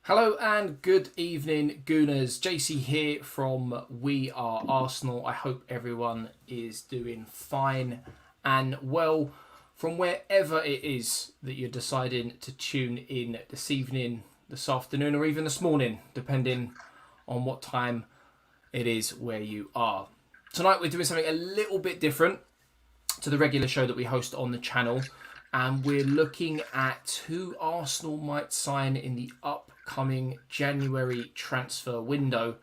Hello and good evening, Gooners. JC here from We Are Arsenal. I hope everyone is doing fine and well from wherever it is that you're deciding to tune in this evening, this afternoon, or even this morning, depending on what time it is where you are. Tonight we're doing something a little bit different to the regular show that we host on the channel, and we're looking at who Arsenal might sign in the upcoming January transfer window.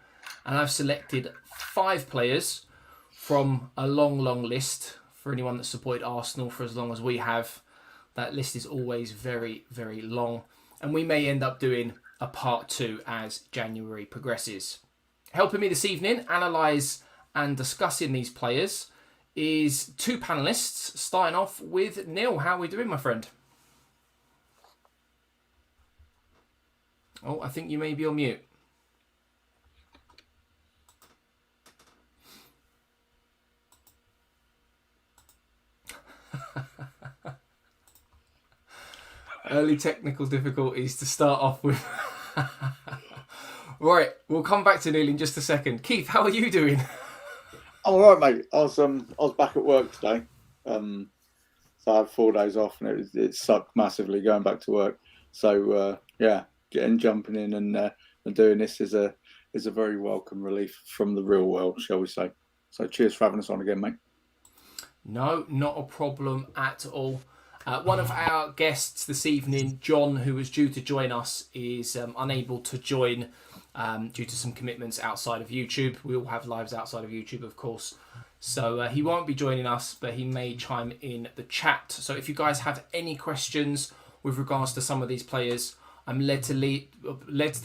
And I've selected 5 players from a long list. For anyone that supported Arsenal for as long as we have, that list is always very, very long. And we may end up doing a part 2 as January progresses. Helping me this evening analyse and discussing these players is 2 panellists, starting off with Neil. How are we doing, my friend? Oh, I think you may be on mute. Early technical difficulties to start off with. Right, we'll come back to Neil in just a second. Keith, how are you doing? I'm all right, mate. I was back at work today, so I had 4 days off, and it sucked massively going back to work. So jumping in and doing this is a very welcome relief from the real world, shall we say? So cheers for having us on again, mate. No, not a problem at all. One of our guests this evening, John, who was due to join us, is unable to join due to some commitments outside of YouTube. We all have lives outside of YouTube, of course. So he won't be joining us, but he may chime in the chat. So if you guys have any questions with regards to some of these players, I'm led to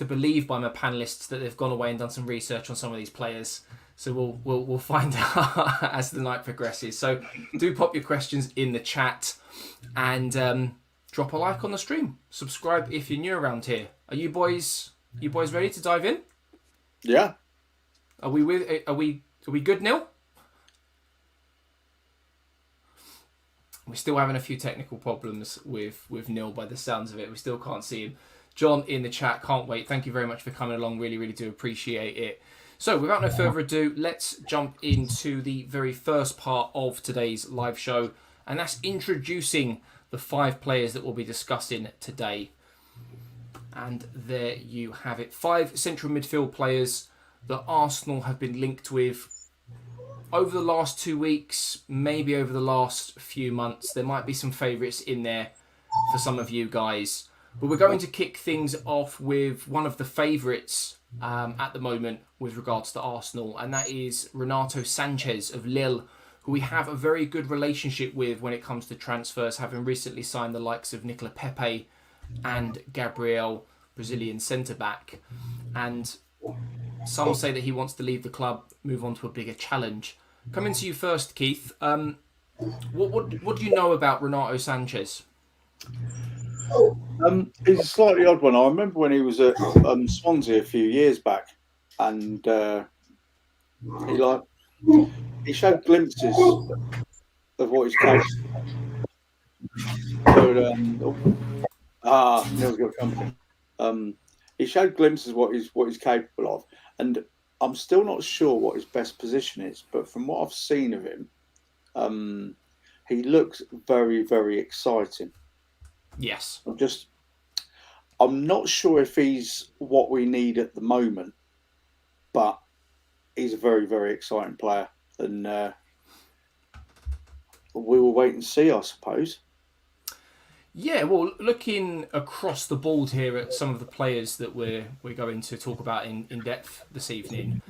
believe by my panelists that they've gone away and done some research on some of these players. So we'll find out as the night progresses. So do pop your questions in the chat and drop a like on the stream. Subscribe if you're new around here. Are you boys ready to dive in? Yeah. Are we good, Neil? We're still having a few technical problems with Neil by the sounds of it. We still can't see him. John in the chat, can't wait. Thank you very much for coming along. Really, really do appreciate it. So without no further ado, let's jump into the very first part of today's live show. And that's introducing the 5 players that we'll be discussing today. And there you have it. 5 central midfield players that Arsenal have been linked with over the last 2 weeks, maybe over the last few months. There might be some favourites in there for some of you guys. But we're going to kick things off with one of the favourites at the moment with regards to Arsenal, and that is Renato Sanches of Lille, who we have a very good relationship with when it comes to transfers, having recently signed the likes of Nicola Pepe and Gabriel, Brazilian centre-back. And some say that he wants to leave the club, move on to a bigger challenge. Coming to you first, Keith. What do you know about Renato Sanches? He's a slightly odd one. I remember when he was at Swansea a few years back, and he showed glimpses of what he's capable of. Neil's got company. He showed glimpses of what he's capable of, and I'm still not sure what his best position is. But from what I've seen of him, he looks very, very exciting. Yes. I'm not sure if he's what we need at the moment, but he's a very, very exciting player, and we will wait and see, I suppose. Yeah, well, looking across the board here at some of the players that we're going to talk about in depth this evening,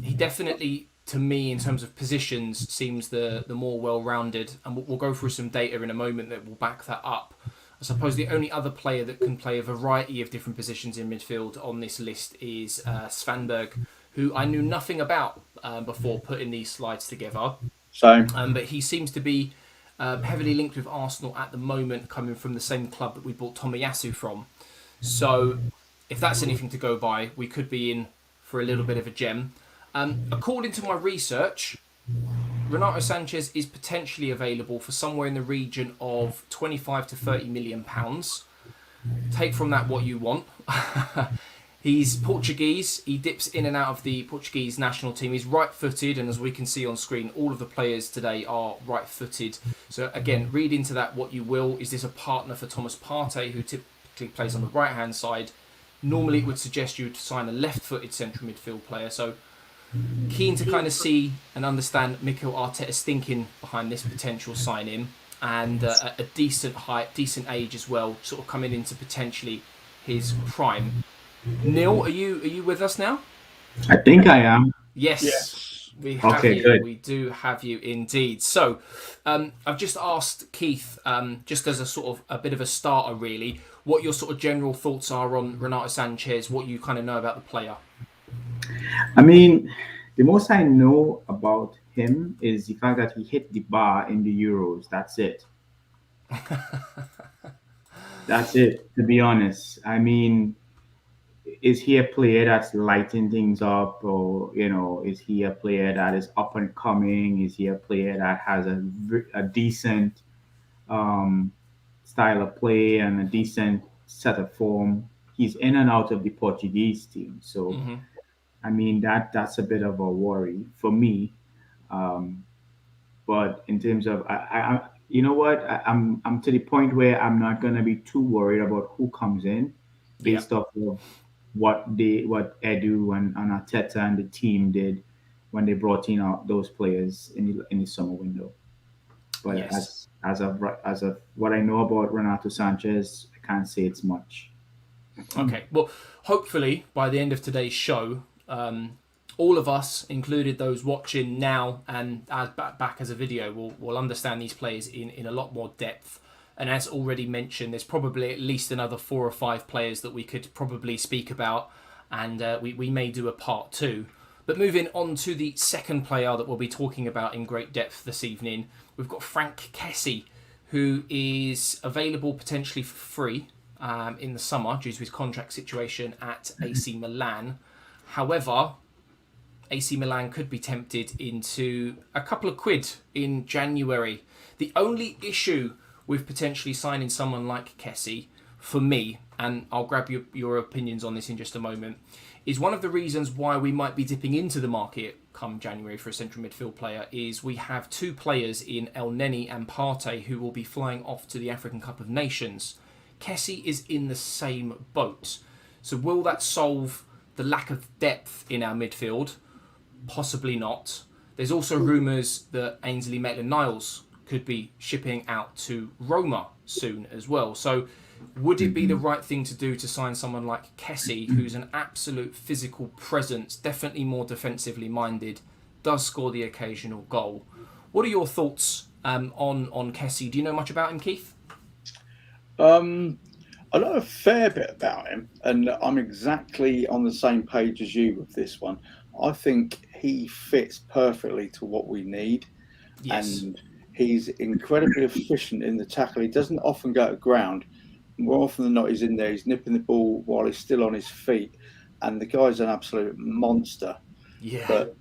he definitely, to me, in terms of positions, seems the more well-rounded, and we'll go through some data in a moment that will back that up. I suppose the only other player that can play a variety of different positions in midfield on this list is Svanberg, who I knew nothing about before putting these slides together. Same. But he seems to be heavily linked with Arsenal at the moment, coming from the same club that we bought Tomiyasu from. So if that's anything to go by, we could be in for a little bit of a gem. According to my research, Renato Sanches is potentially available for somewhere in the region of 25 to 30 million pounds. take from that what you want. He's Portuguese. He dips in and out of the Portuguese national team. He's right-footed, and as we can see on screen, all of the players today are right-footed. So again, read into that what you will. Is this a partner for Thomas Partey, who typically plays on the right-hand side? Normally, it would suggest you to sign a left-footed central midfield player. So keen to kind of see and understand Mikel Arteta's thinking behind this potential sign-in, and a decent height, decent age as well, sort of coming into potentially his prime. Neil, are you with us now? I think I am. Yes. We have Okay, you. good. We do have you indeed. So, I've just asked Keith, just as a sort of a bit of a starter, really, what your sort of general thoughts are on Renato Sanches, what you kind of know about the player. I mean, the most I know about him is the fact that he hit the bar in the Euros. That's it. That's it, to be honest. I mean, is he a player that's lighting things up, or is he a player that is up and coming? Is he a player that has a decent um, style of play and a decent set of form? He's in and out of the Portuguese team, so Mm-hmm. I mean that's a bit of a worry for me. Um, but in terms of, you know what, I'm to the point where I'm not gonna be too worried about who comes in, Yeah. based off of what Edu and Arteta and the team did when they brought in those players in the summer window. But Yes. as of what I know about Renato Sanchez, I can't say it's much. Okay. Well, hopefully by the end of today's show, all of us, included those watching now and as back as a video, will understand these players in a lot more depth. And as already mentioned, there's probably at least another 4 or 5 players that we could probably speak about, and we may do a part 2. But moving on to the second player that we'll be talking about in great depth this evening, we've got Frank Kessie, who is available potentially for free in the summer due to his contract situation at AC Milan. However, AC Milan could be tempted into a couple of quid in January. The only issue with potentially signing someone like Kessie, for me, and I'll grab your opinions on this in just a moment, is one of the reasons why we might be dipping into the market come January for a central midfield player is we have 2 players in El Neni and Partey who will be flying off to the African Cup of Nations. Kessie is in the same boat. So will that solve the lack of depth in our midfield? Possibly not. There's also rumours that Ainsley Maitland-Niles could be shipping out to Roma soon as well. So would it be the right thing to do to sign someone like Kessie, who's an absolute physical presence, definitely more defensively minded, does score the occasional goal? What are your thoughts on Kessie? Do you know much about him, Keith? I know a fair bit about him, and I'm exactly on the same page as you with this one. I think he fits perfectly to what we need, Yes. and he's incredibly efficient in the tackle. He doesn't often go to ground. More often than not, he's in there. He's nipping the ball while he's still on his feet, and the guy's an absolute monster. Yeah. But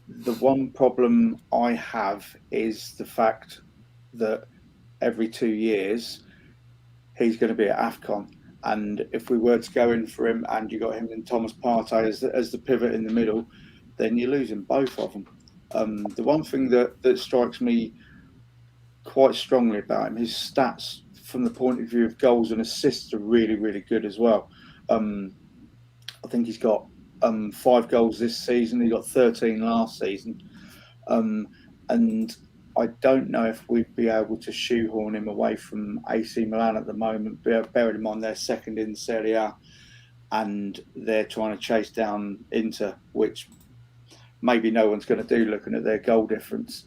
the one problem I have is the fact that every 2 years he's going to be at AFCON. And if we were to go in for him and you got him and Thomas Partey as the pivot in the middle, then you're losing both of them. The one thing that strikes me quite strongly about him, his stats from the point of view of goals and assists are really, really good as well. I think he's got 5 goals this season. He got 13 last season. And I don't know if we'd be able to shoehorn him away from AC Milan at the moment, bearing in mind they're second in Serie A and they're trying to chase down Inter, which maybe no one's going to do looking at their goal difference.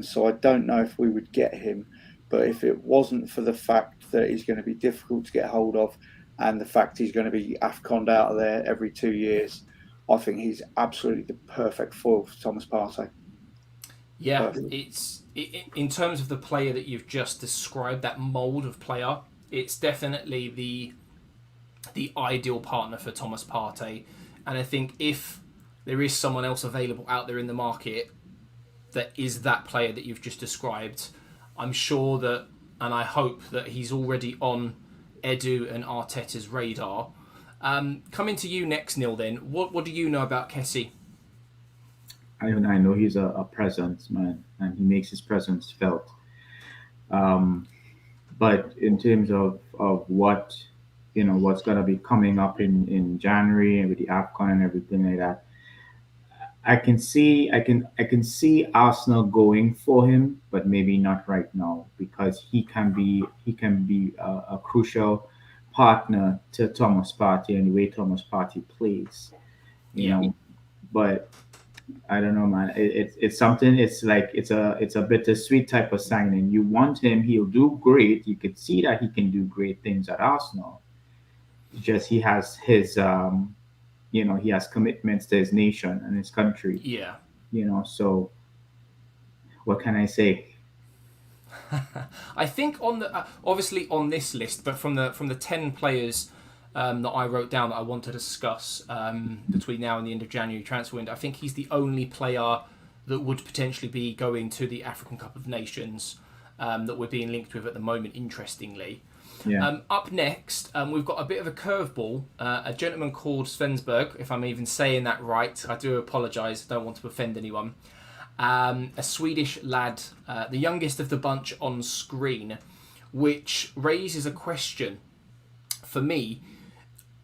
So I don't know if we would get him. But if it wasn't for the fact that he's going to be difficult to get hold of and the fact he's going to be AFCON'd out of there every 2 years, I think he's absolutely the perfect foil for Thomas Partey. Yeah, in terms of the player that you've just described, that mould of player, it's definitely the ideal partner for Thomas Partey. And I think if there is someone else available out there in the market that is that player that you've just described, I'm sure that, and I hope that he's already on Edu and Arteta's radar. Coming to you next, Neil, then. What do you know about Kessie? I know he's a presence, man, and he makes his presence felt. Um, but in terms of what what's gonna be coming up in January and with the AFCON and everything like that, I can see Arsenal going for him, but maybe not right now because he can be a crucial partner to Thomas Partey and the way Thomas Partey plays, you Yeah. know. But I don't know, man. It's something. It's like it's a bittersweet type of signing. You want him, he'll do great. You could see that he can do great things at Arsenal. It's just he has his he has commitments to his nation and his country. Yeah. So what can I say? I think on the obviously on this list, but from the 10 players that I wrote down that I want to discuss between now and the end of January transfer window, I think he's the only player that would potentially be going to the African Cup of Nations that we're being linked with at the moment. Interestingly, Yeah. up next, we've got a bit of a curveball. A gentleman called Svanberg, if I'm even saying that right. I do apologise. I don't want to offend anyone. A Swedish lad, the youngest of the bunch on screen, which raises a question for me.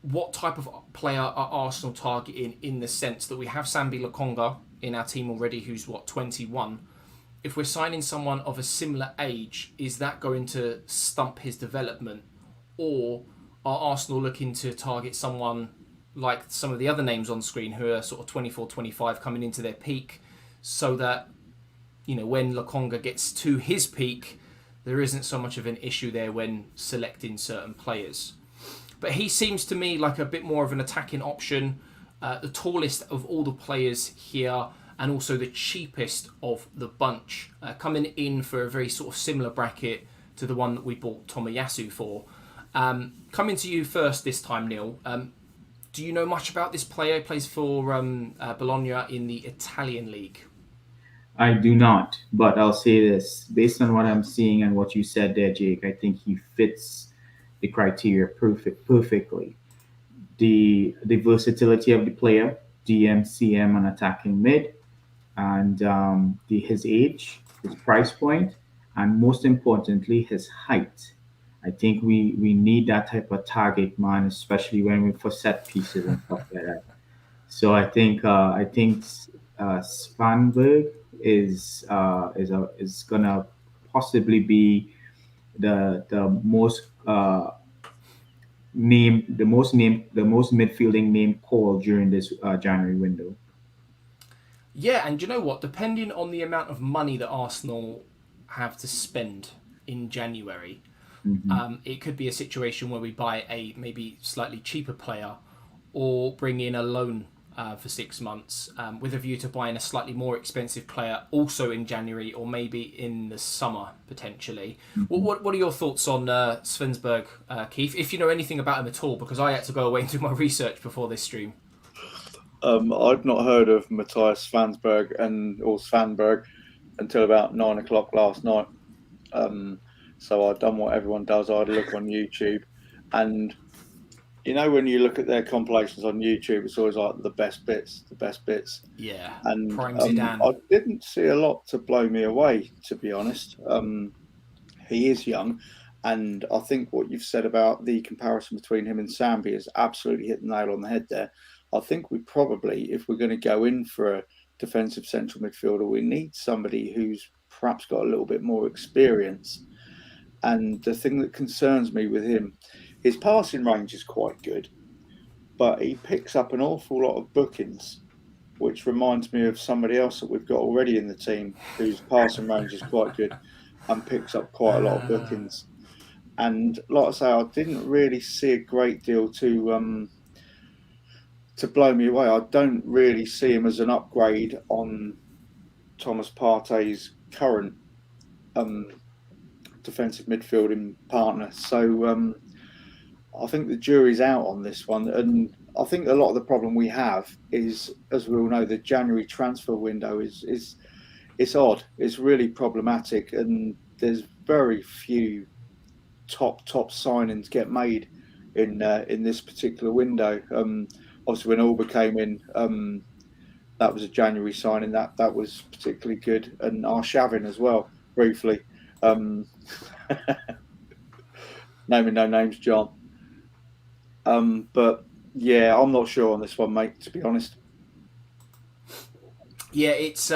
What type of player are Arsenal targeting, in the sense that we have Sambi Lokonga in our team already, who's 21? If we're signing someone of a similar age, is that going to stump his development? Or are Arsenal looking to target someone like some of the other names on screen who are sort of 24, 25 coming into their peak, so that, when Lokonga gets to his peak, there isn't so much of an issue there when selecting certain players? But he seems to me like a bit more of an attacking option, the tallest of all the players here, and also the cheapest of the bunch, coming in for a very sort of similar bracket to the one that we bought Tomiyasu for. Coming to you first this time, Neil. Do you know much about this player? He plays for Bologna in the Italian league. I do not, but I'll say this. Based on what I'm seeing and what you said there, Jake, I think he fits the criteria perfectly. The versatility of the player, DM, CM, and attacking mid, and his age, his price point, and most importantly, his height. I think we need that type of target man, especially when we for set pieces and stuff like that. So I think Svanberg is gonna possibly be the most the most midfielding name called during this January window. Yeah, and you know what? Depending on the amount of money that Arsenal have to spend in January, Hmm. it could be a situation where we buy a maybe slightly cheaper player, or bring in a loan for 6 months, with a view to buying a slightly more expensive player also in January, or maybe in the summer potentially. What are your thoughts on Svanberg, Keith? If you know anything about him at all, because I had to go away and do my research before this stream. I'd not heard of Mattias or Svanberg until about 9 o'clock last night. So I'd done what everyone does. I had a look on YouTube, and when you look at their compilations on YouTube, it's always like the best bits. Yeah, And Prime Zidane. I didn't see a lot to blow me away, to be honest. He is young, and I think what you've said about the comparison between him and Sambi is absolutely hit the nail on the head there. I think we probably, if we're going to go in for a defensive central midfielder, we need somebody who's perhaps got a little bit more experience. And the thing that concerns me with him, his passing range is quite good, but he picks up an awful lot of bookings, which reminds me of somebody else that we've got already in the team whose passing range is quite good and picks up quite a lot of bookings. And like I say, I didn't really see a great deal to blow me away. I don't really see him as an upgrade on Thomas Partey's current defensive midfielding partner. So I think the jury's out on this one. And I think a lot of the problem we have is, as we all know, the January transfer window is odd. It's really problematic, and there's very few top signings get made in this particular window. Obviously, when Alba came in, that was a January signing. That was particularly good, and Arshavin as well, briefly. Naming no names, John. But yeah, I'm not sure on this one, mate, to be honest. Yeah, it's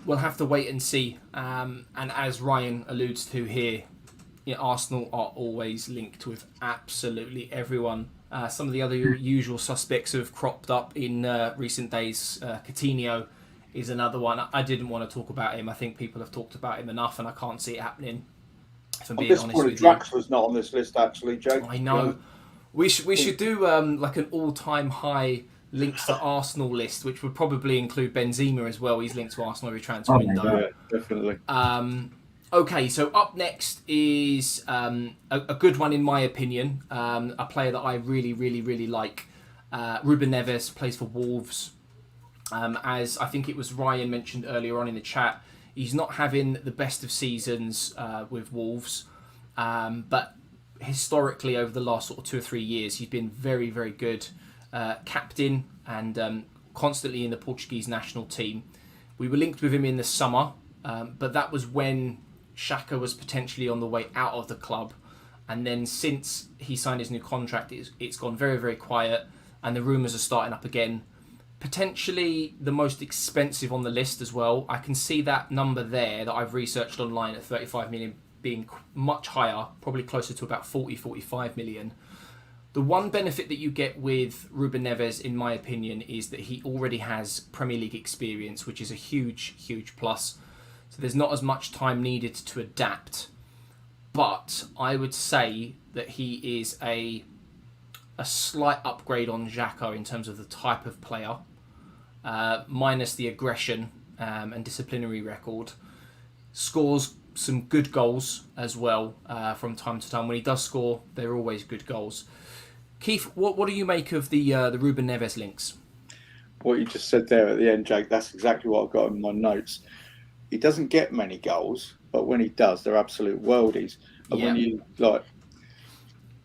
we'll have to wait and see. And as Ryan alludes to here, Arsenal are always linked with absolutely everyone. Some of the other usual suspects have cropped up in recent days. Coutinho is another one. I didn't want to talk about him. I think people have talked about him enough, and I can't see it happening. If I'm being honest with you, Draxler's not on this list, actually, Joe. I know. We should do like an all-time high links to Arsenal list, which would probably include Benzema as well. He's linked to Arsenal every transfer window. Yeah, definitely. Okay, so up next is a good one in my opinion. A player that I really, really, really like. Ruben Neves plays for Wolves. As I think it was Ryan mentioned earlier on in the chat, he's not having the best of seasons with Wolves. But historically, over the last sort of 2 or 3 years, he's been very, very good. Captain and constantly in the Portuguese national team. We were linked with him in the summer, but that was when Xhaka was potentially on the way out of the club. And then since he signed his new contract, it's gone very, very quiet, and the rumours are starting up again. Potentially the most expensive on the list as well. I can see that number there that I've researched online at 35 million being much higher, probably closer to about 40, 45 million. The one benefit that you get with Ruben Neves, in my opinion, is that he already has Premier League experience, which is a huge, huge plus. So there's not as much time needed to adapt. But I would say that he is a slight upgrade on Xhaka in terms of the type of player, minus the aggression and disciplinary record. Scores some good goals as well from time to time. When he does score, they're always good goals. Keith, what do you make of the Ruben Neves links? What you just said there at the end, Jake, that's exactly what I've got in my notes. He doesn't get many goals, but when he does, they're absolute worldies. And when you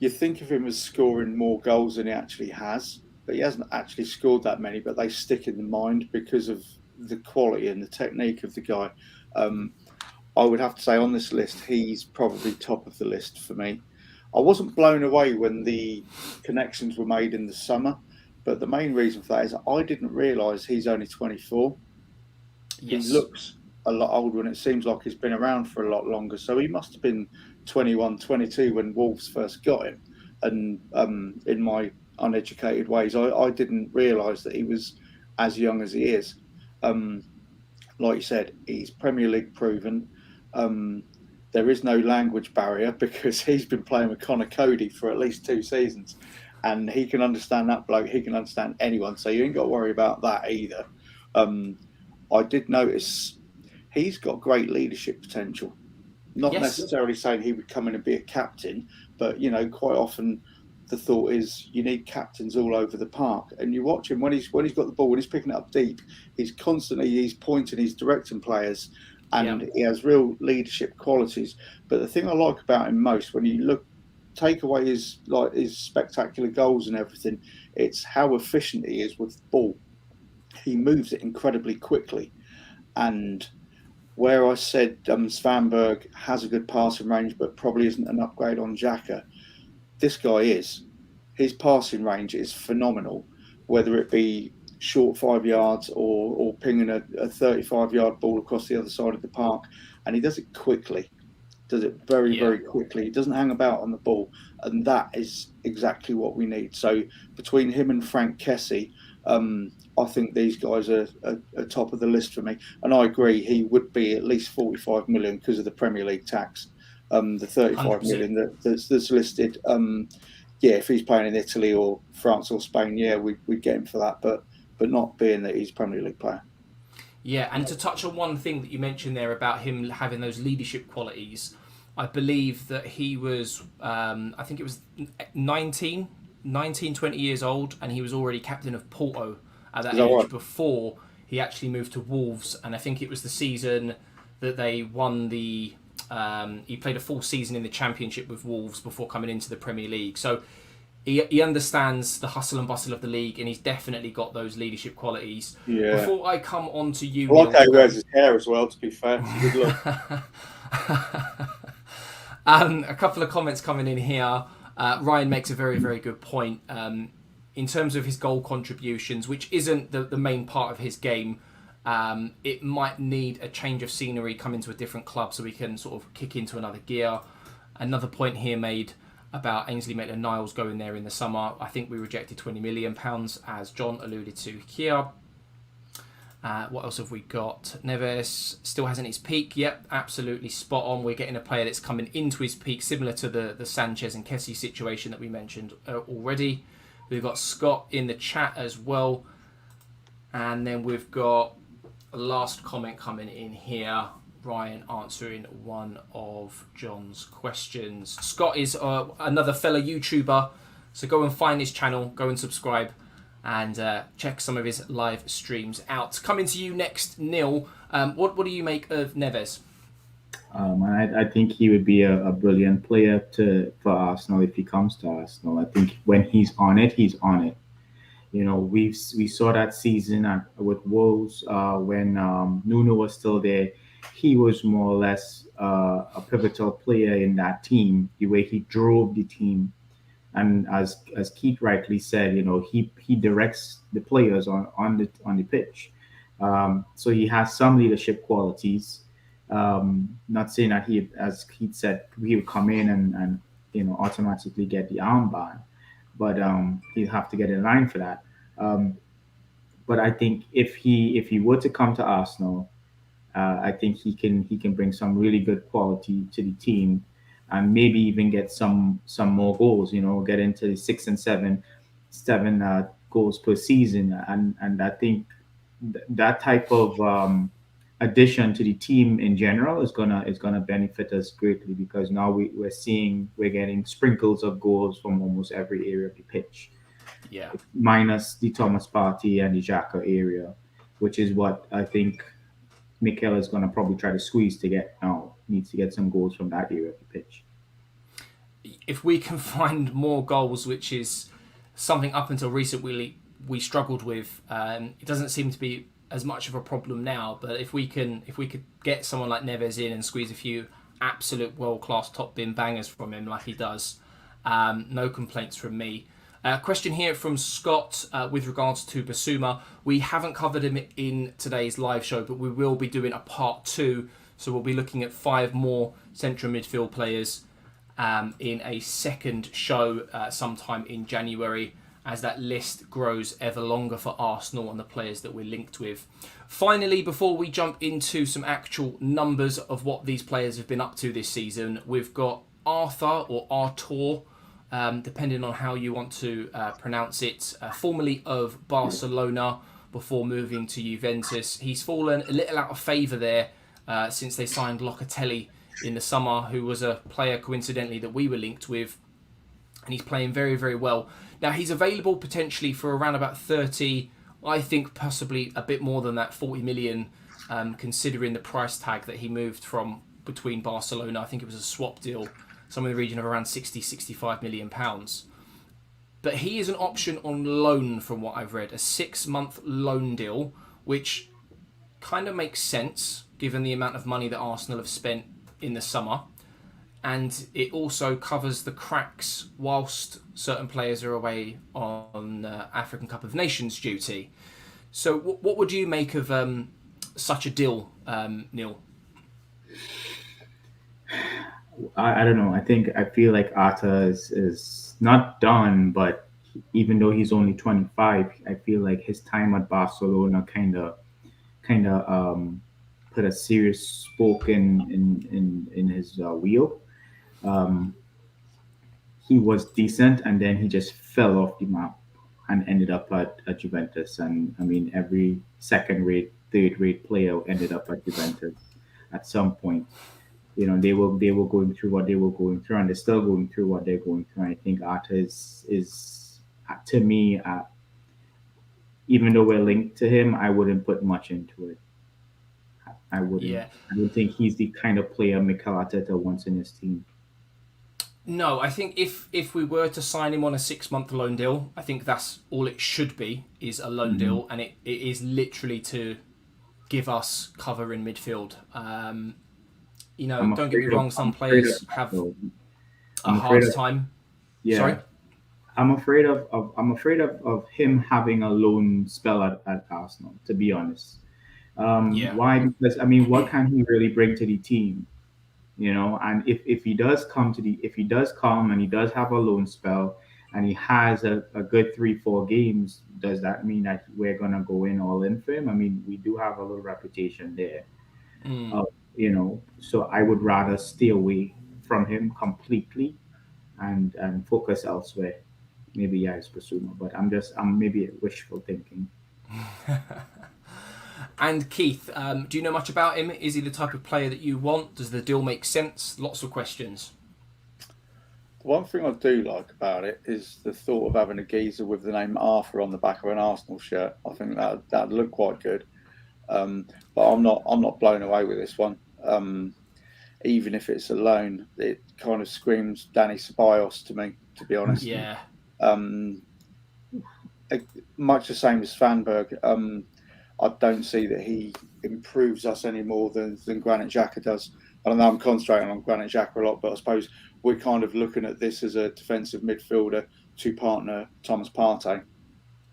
think of him as scoring more goals than he actually has, but he hasn't actually scored that many, but they stick in the mind because of the quality and the technique of the guy. I would have to say on this list, he's probably top of the list for me. I wasn't blown away when the connections were made in the summer, but the main reason for that is I didn't realise he's only 24. Yes. He looks a lot older, and it seems like he's been around for a lot longer. So he must have been 21, 22 when Wolves first got him. And in my uneducated ways, I didn't realise that he was as young as he is. Like you said, he's Premier League proven. There is no language barrier because he's been playing with Connor Cody for at least 2 seasons, and he can understand that bloke. He can understand anyone, so you ain't got to worry about that either. I did notice he's got great leadership potential. Not necessarily saying he would come in and be a captain, but quite often the thought is you need captains all over the park. And you watch him when he's got the ball, when he's picking it up deep, he's pointing, he's directing players. And he has real leadership qualities. But the thing I like about him most, when you take away his spectacular goals and everything, it's how efficient he is with the ball. He moves it incredibly quickly. And where I said Svanberg has a good passing range, but probably isn't an upgrade on Xhaka, this guy is. His passing range is phenomenal, whether it be short 5 yards or pinging a 35-yard ball across the other side of the park, and he does it quickly. Does it very, very quickly. He doesn't hang about on the ball, and that is exactly what we need. So between him and Frank Kessie, I think these guys are top of the list for me. And I agree, he would be at least 45 million because of the Premier League tax. The 35 100%. Million that's listed. If he's playing in Italy or France or Spain, we'd get him for that. But not being that he's a Premier League player. Yeah, and to touch on one thing that you mentioned there about him having those leadership qualities, I believe that he was, I think it was 19, 20 years old, and he was already captain of Porto at that age before he actually moved to Wolves. And I think it was the season that they won the He played a full season in the Championship with Wolves before coming into the Premier League. So he understands the hustle and bustle of the league, and he's definitely got those leadership qualities. Yeah. Before I come on to you, I like how he wears his hair as well, to be fair. It's a good look. A couple of comments coming in here. Ryan makes a very, very good point. In terms of his goal contributions, which isn't the main part of his game, it might need a change of scenery, come into a different club so we can sort of kick into another gear. Another point here made about Ainsley Maitland-Niles going there in the summer. I think we rejected £20 million, as John alluded to here. What else have we got? Neves still hasn't his peak. Yep, absolutely spot on. We're getting a player that's coming into his peak, similar to the Sanches and Kessie situation that we mentioned already. We've got Scott in the chat as well. And then we've got a last comment coming in here. Ryan answering one of John's questions. Scott is another fellow YouTuber, so go and find his channel, go and subscribe, and check some of his live streams out. Coming to you next, Neil. What do you make of Neves? I think he would be a brilliant player for Arsenal if he comes to Arsenal. I think when he's on it, he's on it. You know, we saw that season with Wolves when Nuno was still there. He was more or less a pivotal player in that team, the way he drove the team. And as Keith rightly said, you know, he directs the players on the pitch. So he has some leadership qualities. Not saying that he, as Keith said, he would come in and you know automatically get the armband, but he'd have to get in line for that. But I think if he were to come to Arsenal, I think he can bring some really good quality to the team, and maybe even get some more goals. You know, get into the 6 and 7 goals per season, and I think that type of addition to the team in general is gonna benefit us greatly, because now we're getting sprinkles of goals from almost every area of the pitch. Yeah. Minus the Thomas Partey and the Xhaka area, which is what I think Mikel is going to probably try to squeeze to get now. Needs to get some goals from that area of the pitch. If we can find more goals, which is something up until recently we struggled with, it doesn't seem to be as much of a problem now. But if we could get someone like Neves in and squeeze a few absolute world-class top bin bangers from him like he does, no complaints from me. Question here from Scott with regards to Basuma. We haven't covered him in today's live show, but we will be doing a part 2. So we'll be looking at 5 more central midfield players in a second show sometime in January, as that list grows ever longer for Arsenal and the players that we're linked with. Finally, before we jump into some actual numbers of what these players have been up to this season, we've got Arthur, or Artur, depending on how you want to pronounce it, formerly of Barcelona before moving to Juventus. He's fallen a little out of favour there since they signed Locatelli in the summer, who was a player coincidentally that we were linked with, and he's playing very, very well. Now he's available potentially for around about 30, I think possibly a bit more than that, 40 million, considering the price tag that he moved from between Barcelona. I think it was a swap deal, somewhere in the region of around 60-65 million pounds. But he is an option on loan from what I've read, a 6-month loan deal, which kind of makes sense given the amount of money that Arsenal have spent in the summer. And it also covers the cracks whilst certain players are away on African Cup of Nations duty. So what would you make of such a deal, Neil? I don't know. I feel like Arta is not done, but even though he's only 25, I feel like his time at Barcelona kind of put a serious spoke in his wheel. He was decent, and then he just fell off the map and ended up at Juventus. And I mean, every second-rate, third-rate player ended up at Juventus at some point. You know, they were going through what they were going through, and they're still going through what they're going through. And I think Arta is to me, even though we're linked to him, I wouldn't put much into it. I wouldn't. Yeah. I don't think he's the kind of player Mikel Arteta wants in his team. No, I think if we were to sign him on a 6-month loan deal, I think that's all it should be, is a loan Mm-hmm. deal, and it is literally to give us cover in midfield. I'm Don't get me afraid of. wrong, I'm some afraid of players that, have though. a I'm afraid hard of. time. Sorry? Yeah. I'm afraid of him having a loan spell at Arsenal, to be honest. Yeah. Why? Because I mean, what can he really bring to the team? And if he does come if he does come and he does have a loan spell and he has a good 3-4 games, does that mean that we're gonna go in all in for him? I mean, we do have a little reputation there. Mm. So I would rather stay away from him completely and focus elsewhere. Maybe yeah, it's Basuma, but I'm maybe wishful thinking. And Keith, do you know much about him? Is he the type of player that you want? Does the deal make sense? Lots of questions. The one thing I do like about it is the thought of having a geezer with the name Arthur on the back of an Arsenal shirt. I think that'd look quite good. But I'm not blown away with this one. Even if it's a loan, it kind of screams Danny Ceballos to me, to be honest. Yeah. Much the same as Svanberg. I don't see that he improves us any more than Granit Xhaka does. I don't know, I'm concentrating on Granit Xhaka a lot, but I suppose we're kind of looking at this as a defensive midfielder to partner Thomas Partey.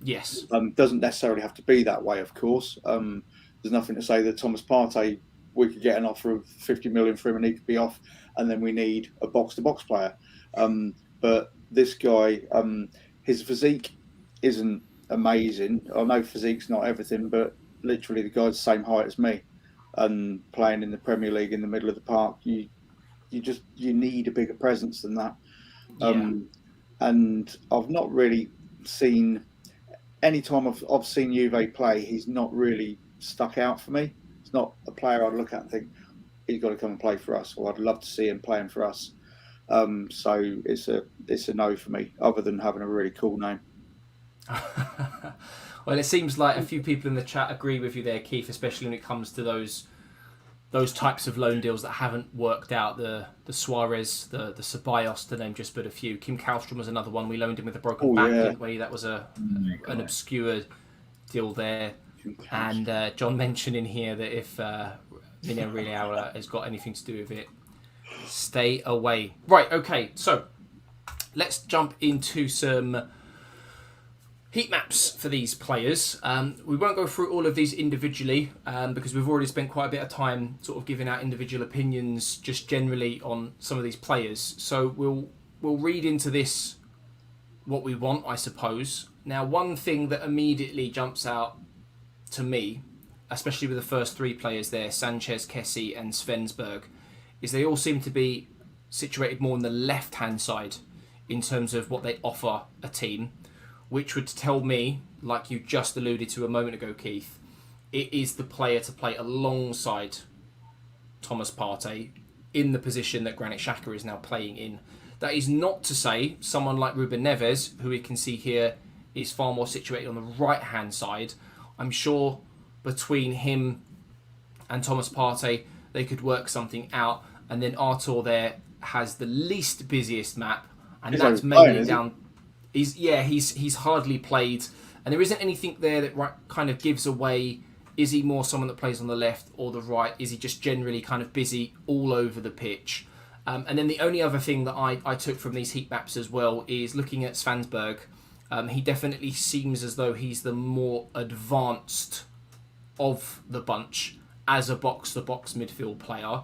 Yes. Doesn't necessarily have to be that way, of course. There's nothing to say that Thomas Partey, we could get an offer of 50 million for him and he could be off, and then we need a box-to-box player. But this guy, his physique isn't amazing. I know physique's not everything, but literally the guy's the same height as me, and playing in the Premier League in the middle of the park, you need a bigger presence than that. Yeah. And I've not really seen any time I've seen Juve play, he's not really stuck out for me. It's not a player I'd look at and think he's got to come and play for us, or I'd love to see him playing for us. So it's a no for me, other than having a really cool name. Well, it seems like a few people in the chat agree with you there, Keith, especially when it comes to those types of loan deals that haven't worked out. The Suarez, the Ceballos, to name just but a few. Kim Kallstrom was another one. We loaned him with a broken back, didn't we? That was an obscure deal there. And John mentioned in here that if Mino Real has got anything to do with it, stay away. Right, okay, so let's jump into some heat maps for these players. We won't go through all of these individually because we've already spent quite a bit of time sort of giving out individual opinions just generally on some of these players. So we'll read into this what we want, I suppose. Now, one thing that immediately jumps out to me, especially with the first three players there, Sanches, Kessie and Svanberg, is they all seem to be situated more on the left-hand side in terms of what they offer a team, which would tell me, like you just alluded to a moment ago, Keith, it is the player to play alongside Thomas Partey in the position that Granit Xhaka is now playing in. That is not to say someone like Ruben Neves, who we can see here, is far more situated on the right-hand side. I'm sure between him and Thomas Partey, they could work something out. And then Artur there has the least busiest map, and that's mainly down. He's hardly played, and there isn't anything there that kind of gives away. Is he more someone that plays on the left or the right? Is he just generally kind of busy all over the pitch? And then the only other thing that I took from these heat maps as well is looking at Svanberg. He definitely seems as though he's the more advanced of the bunch as a box-to-box midfield player.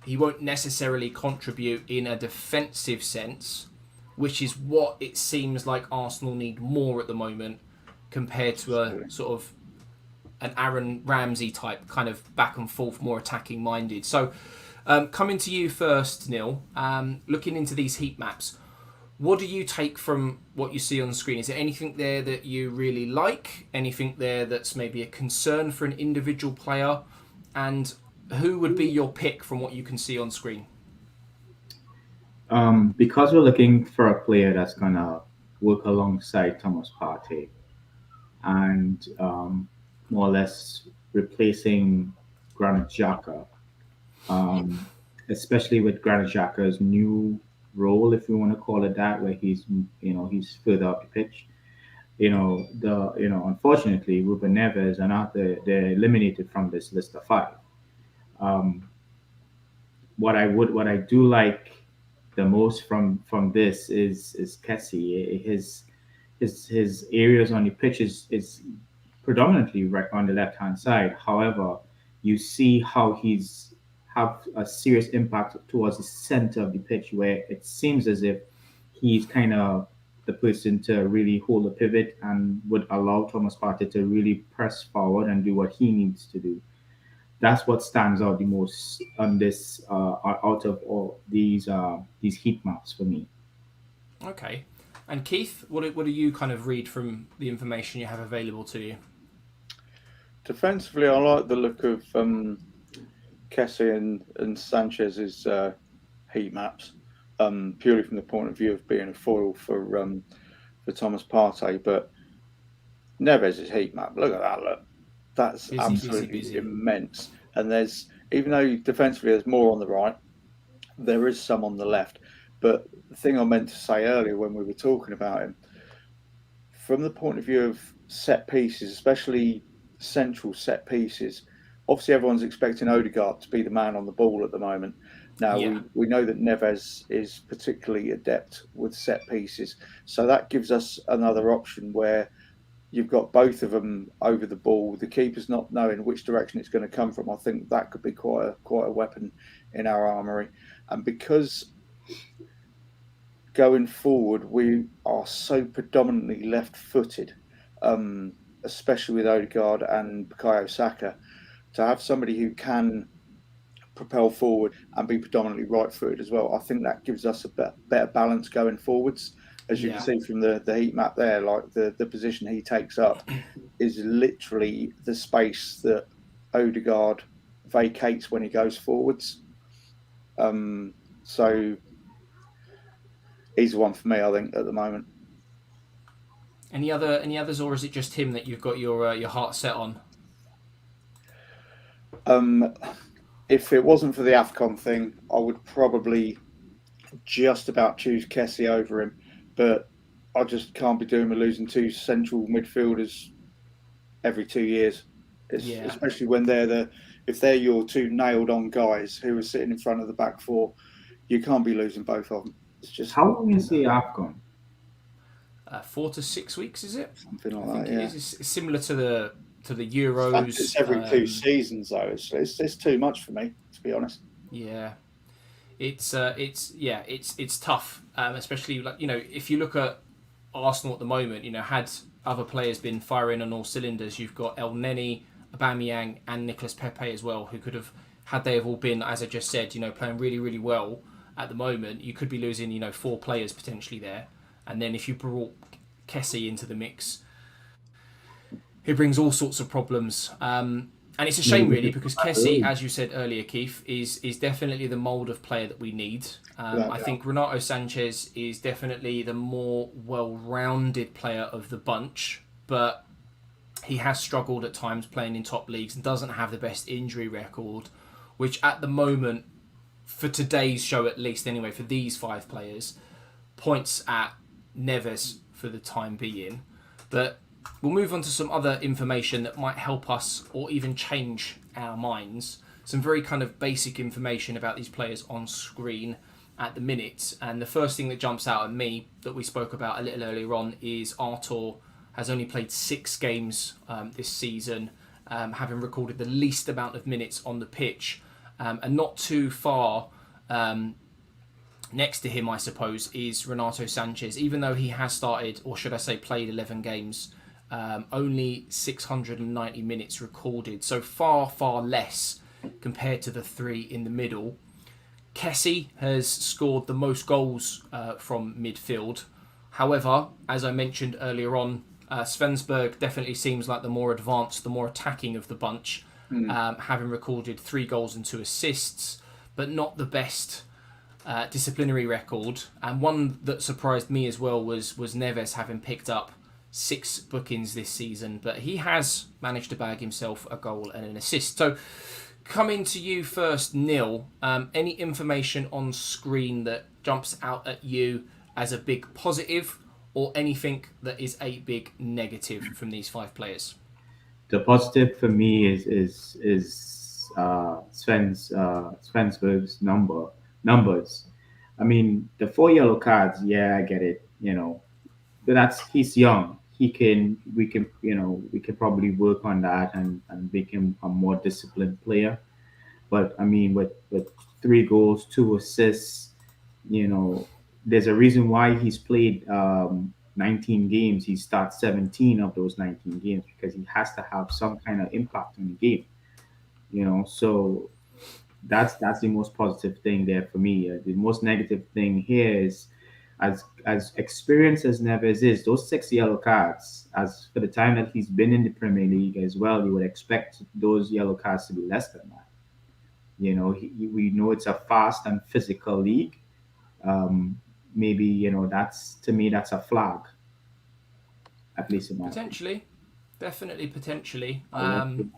He won't necessarily contribute in a defensive sense, which is what it seems like Arsenal need more at the moment compared to a sort of an Aaron Ramsey type kind of back and forth, more attacking minded. So coming to you first, Neil, looking into these heat maps, what do you take from what you see on the screen? Is there anything there that you really like? Anything there that's maybe a concern for an individual player? And who would be your pick from what you can see on screen? Because we're looking for a player that's gonna work alongside Thomas Partey and more or less replacing Granit Xhaka, especially with Granit Xhaka's new role, if you want to call it that, where he's further up the pitch. Unfortunately, Ruben Neves are not they're eliminated from this list of five. Um, what I do like the most from this is Kessie. His areas on the pitch is predominantly right on the left hand side. However, you see how he's have a serious impact towards the center of the pitch, where it seems as if he's kind of the person to really hold the pivot and would allow Thomas Partey to really press forward and do what he needs to do. That's what stands out the most on this out of all these heat maps for me. Okay. And Keith, what do you kind of read from the information you have available to you? Defensively, I like the look of Kessie and Sanchez's heat maps, purely from the point of view of being a foil for Thomas Partey. But Neves' heat map, look at that! Look, that's absolutely immense. And there's, even though defensively there's more on the right, there is some on the left. But the thing I meant to say earlier when we were talking about him, from the point of view of set pieces, especially central set pieces, obviously everyone's expecting Odegaard to be the man on the ball at the moment. Now, we know that Neves is particularly adept with set pieces. So that gives us another option where you've got both of them over the ball. The keeper's not knowing which direction it's going to come from. I think that could be quite a weapon in our armoury. And because going forward, we are so predominantly left-footed, especially with Odegaard and Bukayo Saka, to have somebody who can propel forward and be predominantly right-footed as well. I think that gives us a better balance going forwards. As you can see from the heat map there, like the position he takes up is literally the space that Odegaard vacates when he goes forwards. So he's the one for me, I think, at the moment. Any others, or is it just him that you've got your heart set on? If it wasn't for the AFCON thing, I would probably just about choose Kessie over him. But I just can't be doing with losing two central midfielders every 2 years, especially when if they're your two nailed-on guys who are sitting in front of the back four. You can't be losing both of them. It's just how long is the AFCON? 4 to 6 weeks, is it? Something like that. Yeah, it's similar to the Euros. It's every 2 seasons though. It's too much for me, to be honest. Yeah. It's tough, especially if you look at Arsenal at the moment. Had other players been firing on all cylinders, you've got El Neni, Aubameyang, and Nicolas Pepe as well, who could have, had they have all been, as I just said, playing really really well at the moment. You could be losing 4 players potentially there, and then if you brought Kessie into the mix, it brings all sorts of problems. And it's a shame, really, because Kessie, as you said earlier, Keith, is definitely the mould of player that we need. I think Renato Sanches is definitely the more well-rounded player of the bunch, but he has struggled at times playing in top leagues and doesn't have the best injury record, which at the moment, for today's show at least anyway, for these 5 players, points at Neves for the time being. But we'll move on to some other information that might help us or even change our minds. Some very kind of basic information about these players on screen at the minute. And the first thing that jumps out at me that we spoke about a little earlier on is Artur has only played 6 games this season, having recorded the least amount of minutes on the pitch. And not too far next to him, I suppose, is Renato Sanches. Even though he has started, or should I say played 11 games, only 690 minutes recorded. So far, far less compared to the 3 in the middle. Kessie has scored the most goals from midfield. However, as I mentioned earlier on, Svanberg definitely seems like the more advanced, the more attacking of the bunch, having recorded 3 goals and 2 assists, but not the best disciplinary record. And one that surprised me as well was Neves having picked up 6 bookings this season, but he has managed to bag himself a goal and an assist. So coming to you first, Neil, any information on screen that jumps out at you as a big positive or anything that is a big negative from these 5 players? The positive for me is Svanberg's numbers. I mean, the 4 yellow cards. Yeah, I get it. But he's young. We can probably work on that and make him a more disciplined player. But I mean, with 3 goals, 2 assists, you know, there's a reason why he's played 19 games. He starts 17 of those 19 games because he has to have some kind of impact on the game. So that's the most positive thing there for me. The most negative thing here is, as experienced as Neves is, those 6 yellow cards. As for the time that he's been in the Premier League as well, you would expect those yellow cards to be less than that. We know it's a fast and physical league. Maybe that's, to me, that's a flag, at least in my Potentially, definitely potentially. opinion.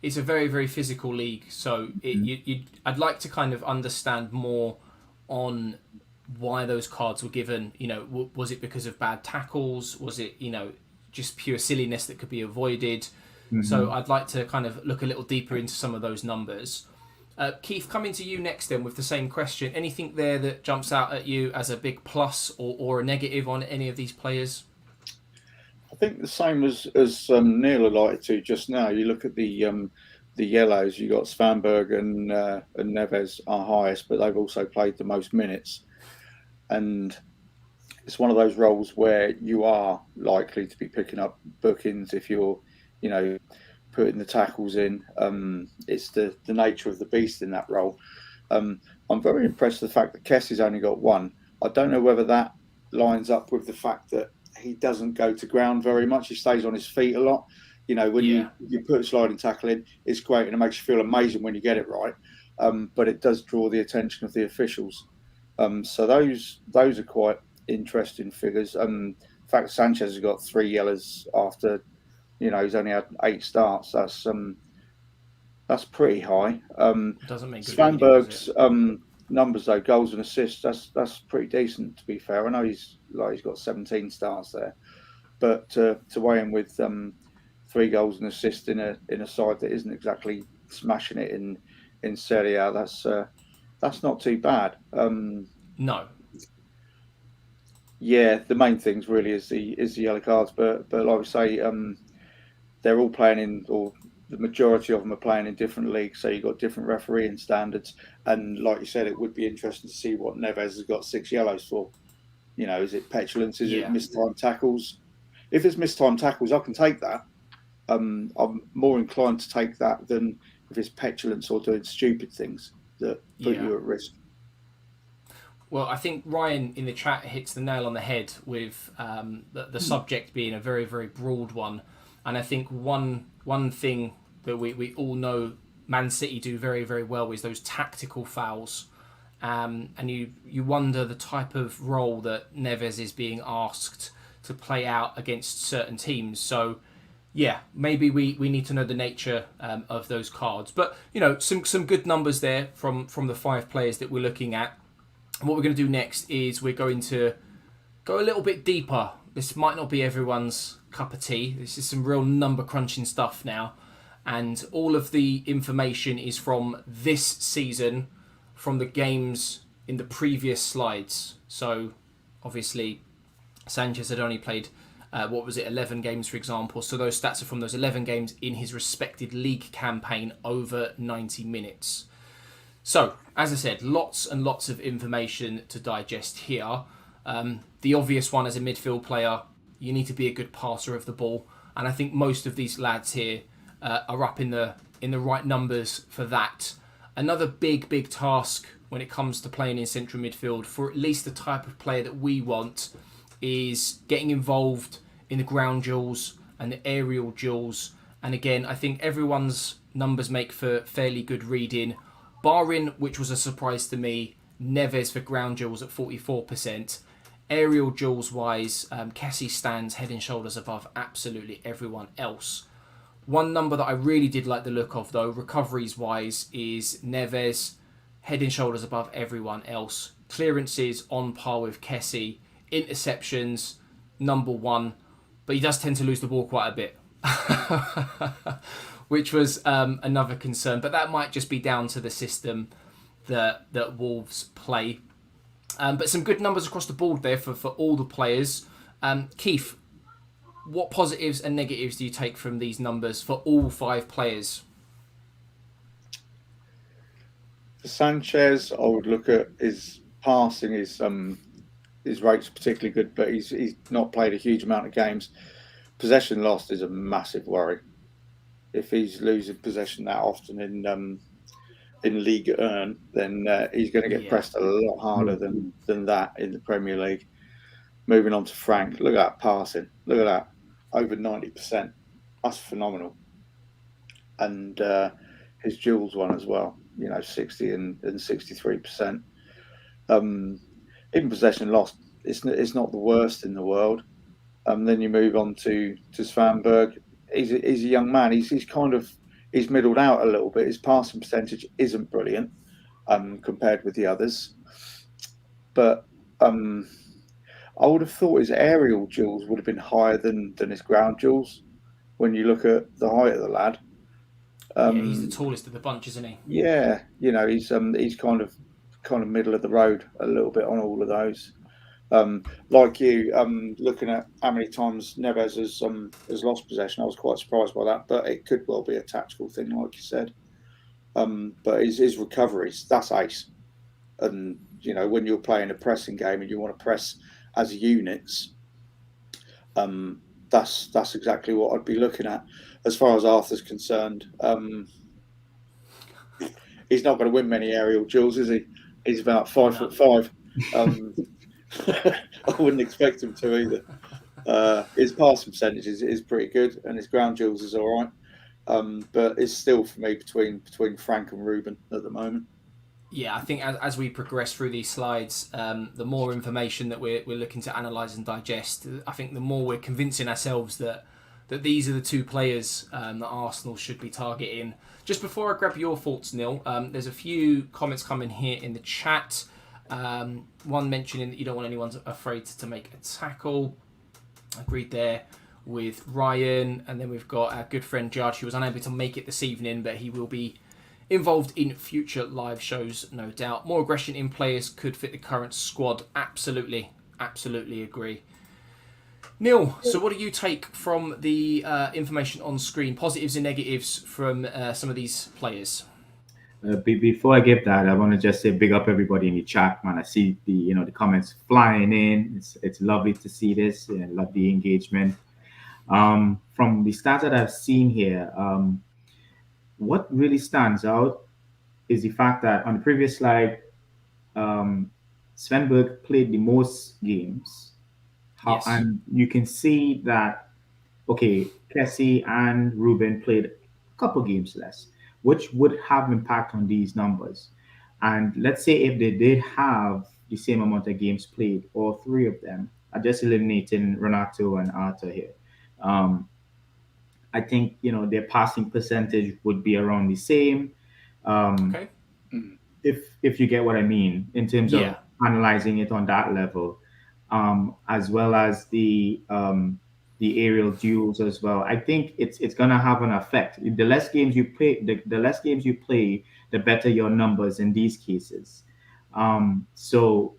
It's a very, very physical league, so I'd like to kind of understand more on why those cards were given. Was it because of bad tackles? Was it just pure silliness that could be avoided? So I'd like to kind of look a little deeper into some of those numbers. Keith, coming to you next then with the same question. Anything there that jumps out at you as a big plus or a negative on any of these players? I think the same as Neil alluded to just now. You look at the yellows. You got Svanberg and Neves are highest, but they've also played the most minutes. And it's one of those roles where you are likely to be picking up bookings if you're, putting the tackles in. It's the nature of the beast in that role. I'm very impressed with the fact that Kessie's only got 1. I don't know whether that lines up with the fact that he doesn't go to ground very much. He stays on his feet a lot. When you put a sliding tackle in, it's great and it makes you feel amazing when you get it right. But it does draw the attention of the officials. So those are quite interesting figures. In fact, Sanches has got 3 yellows after, he's only had 8 starts. That's pretty high. Doesn't make good Svanberg's reading, numbers though, goals and assists, that's pretty decent, to be fair. I know he's got 17 starts there, but to weigh in with 3 goals and assists in a side that isn't exactly smashing it in Serie A, that's not too bad. No. Yeah, the main things really is the yellow cards, but like we say, they're all playing or the majority of them are playing in different leagues, so you've got different refereeing standards. And like you said, it would be interesting to see what Neves has got 6 yellows for. Is it petulance? Is it mistimed tackles? If it's mistimed tackles, I can take that. I'm more inclined to take that than if it's petulance or doing stupid things that put you at risk. Well, I think Ryan in the chat hits the nail on the head with the subject being a very, very broad one. And I think one thing that we all know Man City do very, very well is those tactical fouls. And you wonder the type of role that Neves is being asked to play out against certain teams. So, yeah, maybe we need to know the nature of those cards. But, some good numbers there from the 5 players that we're looking at. What we're going to do next is we're going to go a little bit deeper. This might not be everyone's cup of tea. This is some real number crunching stuff now. And all of the information is from this season, from the games in the previous slides. So, obviously, Sanches had only played, 11 games, for example. So those stats are from those 11 games in his respected league campaign over 90 minutes. So, as I said, lots and lots of information to digest here. The obvious one as a midfield player, you need to be a good passer of the ball. And I think most of these lads here are up in the right numbers for that. Another big task when it comes to playing in central midfield, for at least the type of player that we want, is getting involved in the ground duels and the aerial duels. And again, I think everyone's numbers make for fairly good reading. Barring, which was a surprise to me, Neves for ground duels at 44%. Aerial duels wise, Kessie stands head and shoulders above absolutely everyone else. One number that I really did like the look of, though, recoveries wise, is Neves, head and shoulders above everyone else. Clearances on par with Kessie. Interceptions, number one, but he does tend to lose the ball quite a bit, which was another concern. But that might just be down to the system that Wolves play. But some good numbers across the board there for all the players. Keith, what positives and negatives do you take from these numbers for all 5 players? For Sanchez, I would look at his passing. His rate's particularly good, but he's not played a huge amount of games. Possession lost is a massive worry. If he's losing possession that often in League Earn, then he's going to get pressed a lot harder than that in the Premier League. Moving on to Frank, look at that passing. Look at that, over 90%. That's phenomenal. And his duels one as well, 60 and 63%. Even possession lost, it's not the worst in the world. Then you move on to Svanberg. He's a young man. He's middled out a little bit. His passing percentage isn't brilliant compared with the others, but I would have thought his aerial duels would have been higher than his ground duels. When you look at the height of the lad, he's the tallest of the bunch, isn't he? Yeah, he's kind of middle of the road a little bit on all of those. Like you, looking at how many times Neves has lost possession, I was quite surprised by that. But it could well be a tactical thing, like you said. But his recoveries, that's ace. And when you're playing a pressing game and you want to press as units, that's exactly what I'd be looking at. As far as Arthur's concerned, he's not going to win many aerial duels, is he? He's about 5'5". I wouldn't expect him to either. His passing percentage is pretty good, and his ground duels is all right. But it's still for me between Frank and Ruben at the moment. Yeah, I think as we progress through these slides, the more information that we're looking to analyse and digest, I think the more we're convincing ourselves that these are the 2 players that Arsenal should be targeting. Just before I grab your thoughts, Neil, there's a few comments coming here in the chat. One mentioning that you don't want anyone afraid to make a tackle. Agreed there with Ryan. And then we've got our good friend Judge, who was unable to make it this evening, but he will be involved in future live shows, no doubt. More aggression in players could fit the current squad. Absolutely agree. Neil, so what do you take from the information on screen, positives and negatives from some of these players? Before I give that, I want to just say big up everybody in the chat, man. I see the comments flying in. It's lovely to see this, and love the engagement. From the stats that I've seen here, what really stands out is the fact that on the previous slide, Svanberg played the most games. Yes. And you can see that, okay, Kessie and Ruben played a couple games less, which would have impact on these numbers. And let's say if they did have the same amount of games played, all 3 of them, I'm just eliminating Renato and Arthur here. I think their passing percentage would be around the same. Okay. If you get what I mean in terms of analyzing it on that level, as well as the aerial duels as well. I think it's gonna have an effect. The less games you play, the less games you play, the better your numbers in these cases. So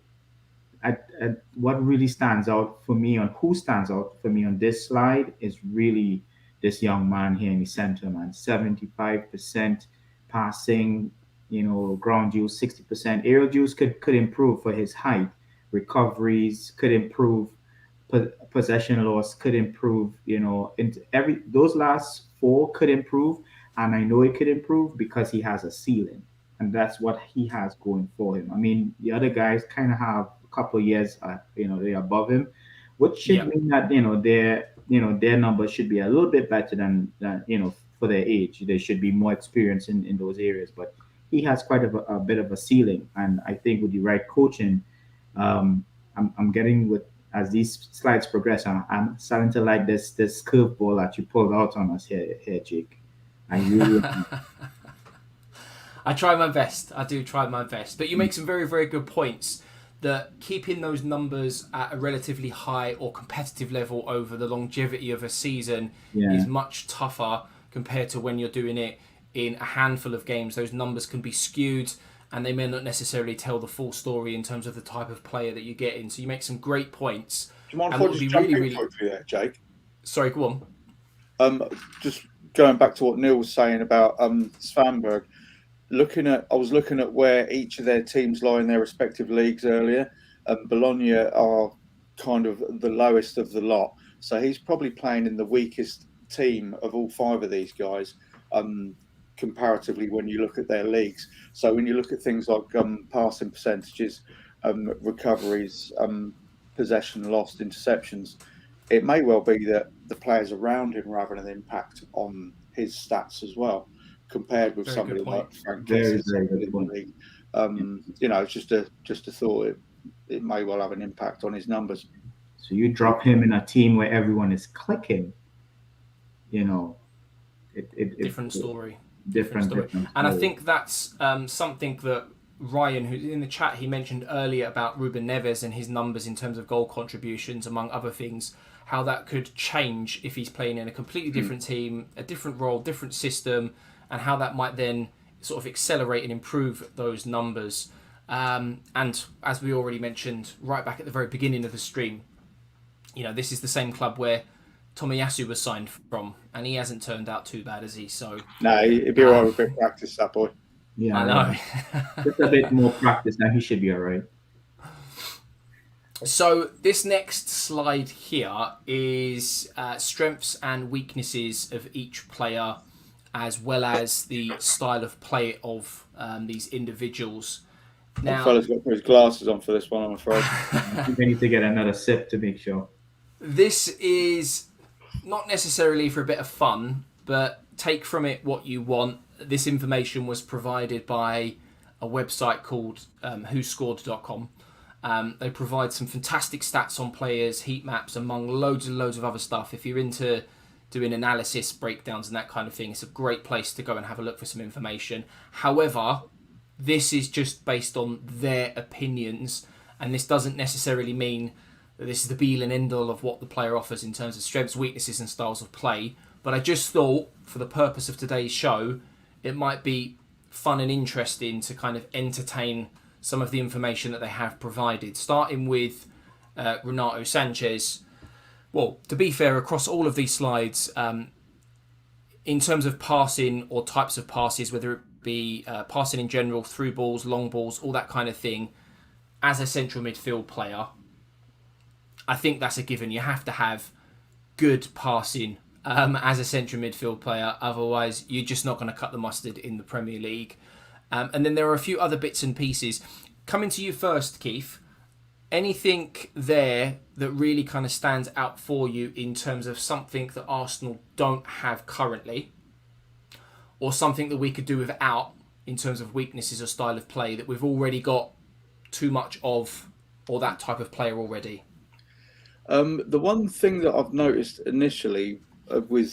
what really stands out for me on this slide is really this young man here in the center, man. 75% passing, ground duels 60%. Aerial duels could improve for his height. Recoveries could improve. Possession loss could improve. Those last 4 could improve, and I know it could improve because he has a ceiling, and that's what he has going for him. I mean, the other guys kind of have a couple of years, they're above him, which should mean that their numbers should be a little bit better than for their age. They should be more experienced in those areas, but he has quite a bit of a ceiling, and I think with the right coaching, I'm getting with as these slides progress. I'm starting to like this curveball that you pulled out on us here, Jake. I really I try my best. I do try my best. But you make some very, very good points that keeping those numbers at a relatively high or competitive level over the longevity of a season is much tougher compared to when you're doing it in a handful of games. Those numbers can be skewed and they may not necessarily tell the full story in terms of the type of player that you get in. So you make some great points. Do you mind And if I what would just be jump really, in really... quickly there, Jake? Sorry, go on. Just going back to what Neil was saying about Svanberg. I was looking at where each of their teams lie in their respective leagues earlier. Bologna are kind of the lowest of the lot, so he's probably playing in the weakest team of all five of these guys, comparatively when you look at their leagues. So when you look at things like passing percentages, recoveries, possession lost, interceptions, it may well be that the players around him are having an impact on his stats as well, compared with Very somebody good point. like Frank Very, Kessie very in good the point. league. It's just a thought. It may well have an impact on his numbers. So you drop him in a team where everyone is clicking, Different story. different story. story. And I think that's something that Ryan, who's in the chat, he mentioned earlier about Ruben Neves and his numbers in terms of goal contributions, among other things, how that could change if he's playing in a completely different team, a different role, different system, and how that might then sort of accelerate and improve those numbers. And as we already mentioned right back at the very beginning of the stream, this is the same club where Tomiyasu was signed from, and he hasn't turned out too bad, has he? So no, he'd be all right with a bit of practice, that boy. Yeah, I know. Just a bit more practice, and he should be all right. So this next slide here is strengths and weaknesses of each player, as well as the style of play of these individuals. Now, that fella's got to put his glasses on for this one, I'm afraid. I think I need to get another sip to make sure. This is not necessarily for a bit of fun, but take from it what you want. This information was provided by a website called whoscored.com. They provide some fantastic stats on players, heat maps, among loads and loads of other stuff. If you're into doing analysis, breakdowns and that kind of thing, it's a great place to go and have a look for some information. However, this is just based on their opinions, and this doesn't necessarily mean that this is the be-all and end-all of what the player offers in terms of strengths, weaknesses and styles of play. But I just thought, for the purpose of today's show, it might be fun and interesting to kind of entertain some of the information that they have provided. Starting with Renato Sanches. Well, to be fair, across all of these slides, in terms of passing or types of passes, whether it be passing in general, through balls, long balls, all that kind of thing, as a central midfield player, I think that's a given. You have to have good passing as a central midfield player. Otherwise, you're just not going to cut the mustard in the Premier League. And then there are a few other bits and pieces. Coming to you first, Keith, anything there that really kind of stands out for you in terms of something that Arsenal don't have currently, or something that we could do without in terms of weaknesses or style of play that we've already got too much of, or that type of player already? The one thing that I've noticed initially with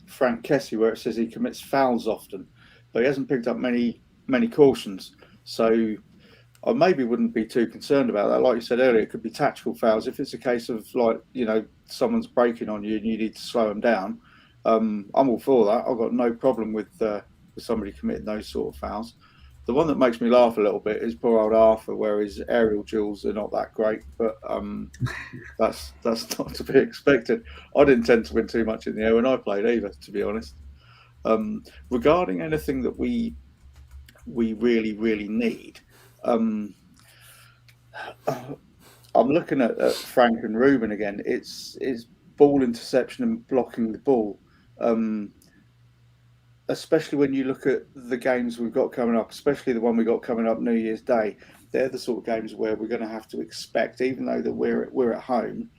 Frank Kessie, where it says he commits fouls often, but he hasn't picked up many cautions. So I maybe wouldn't be too concerned about that. Like you said earlier, it could be tactical fouls. If it's a case of someone's breaking on you and you need to slow them down, I'm all for that. I've got no problem with somebody committing those sort of fouls. The one that makes me laugh a little bit is poor old Arthur, where his aerial duels are not that great, but that's not to be expected. I didn't tend to win too much in the air when I played either, to be honest. Regarding anything that we really, really need, I'm looking at Frank and Ruben again. It's ball interception and blocking the ball. Especially when you look at the games we've got coming up, especially the one we got coming up New Year's Day, they're the sort of games where we're going to have to expect, even though that we're at home,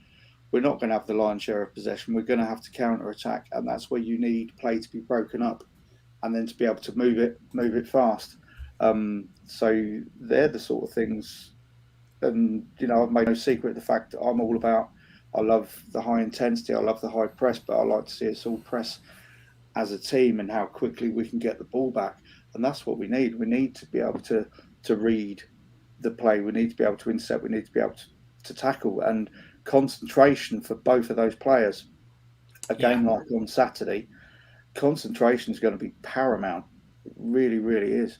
we're not going to have the lion's share of possession. We're going to have to counter attack, and that's where you need play to be broken up, and then to be able to move it fast. So they're the sort of things And, I've made no secret of the fact that I'm all about, I love the high intensity, I love the high press, but I like to see us all press as a team and how quickly we can get the ball back. And that's what we need. We need to be able to read the play. We need to be able to intercept. We need to be able to tackle. And concentration for both of those players. A game like on Saturday, concentration is going to be paramount. It really, really is.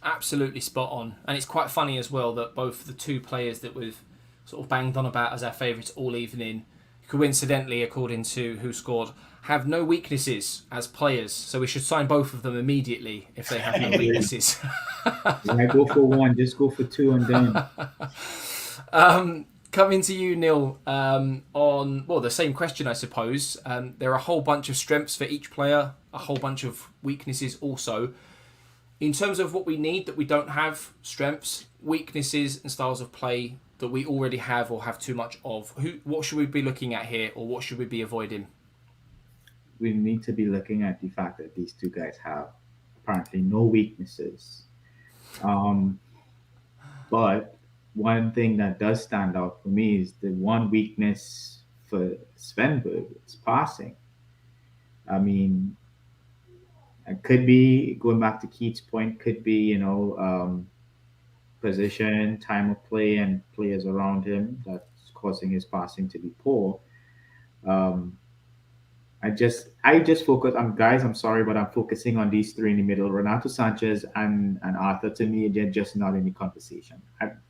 Absolutely spot on. And it's quite funny as well that both the two players that we've sort of banged on about as our favourites all evening, coincidentally, according to Who Scored, have no weaknesses as players. So we should sign both of them immediately if they have no weaknesses. Why go for one? Just go for two and done. Coming to you, Neil, on, well, the same question, I suppose. There are a whole bunch of strengths for each player, a whole bunch of weaknesses also. In terms of what we need that we don't have, strengths, weaknesses and styles of play that we already have or have too much of, what should we be looking at here, or what should we be avoiding? We need to be looking at the fact that these two guys have apparently no weaknesses. But one thing that does stand out for me is the one weakness for Svanberg is passing. I mean, it could be, going back to Keith's point, could be, position, time of play, and players around him that's causing his passing to be poor. I just focus. I'm sorry, but I'm focusing on these three in the middle: Renato, Sanches, and Arthur. To me, they're just not in the conversation.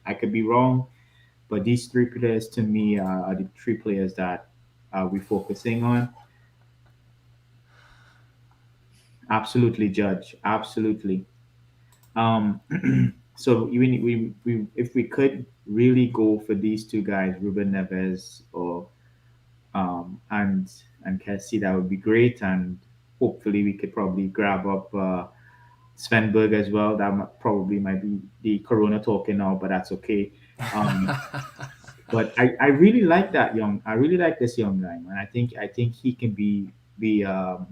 I could be wrong, but these three players to me are the three players that we're focusing on. Absolutely, Judge. Absolutely. So we if we could really go for these two guys, Ruben, Neves, or and Kessie, that would be great. And hopefully we could probably grab up Svanberg as well. That probably might be the Corona talking now, but that's okay. But I really like I really like this young guy, man. I think he can be an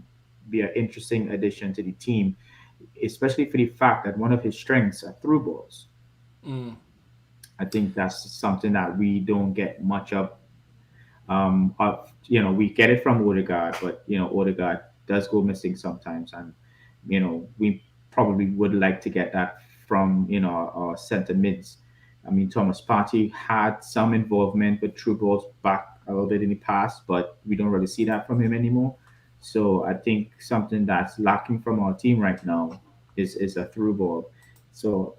interesting addition to the team, especially for the fact that one of his strengths are through balls. I think that's something that we don't get much of. We get it from Odegaard, but Odegaard does go missing sometimes, and we probably would like to get that from our centre mids. I mean, Thomas Partey had some involvement with through balls back a little bit in the past, but we don't really see that from him anymore. So I think something that's lacking from our team right now is a through ball. So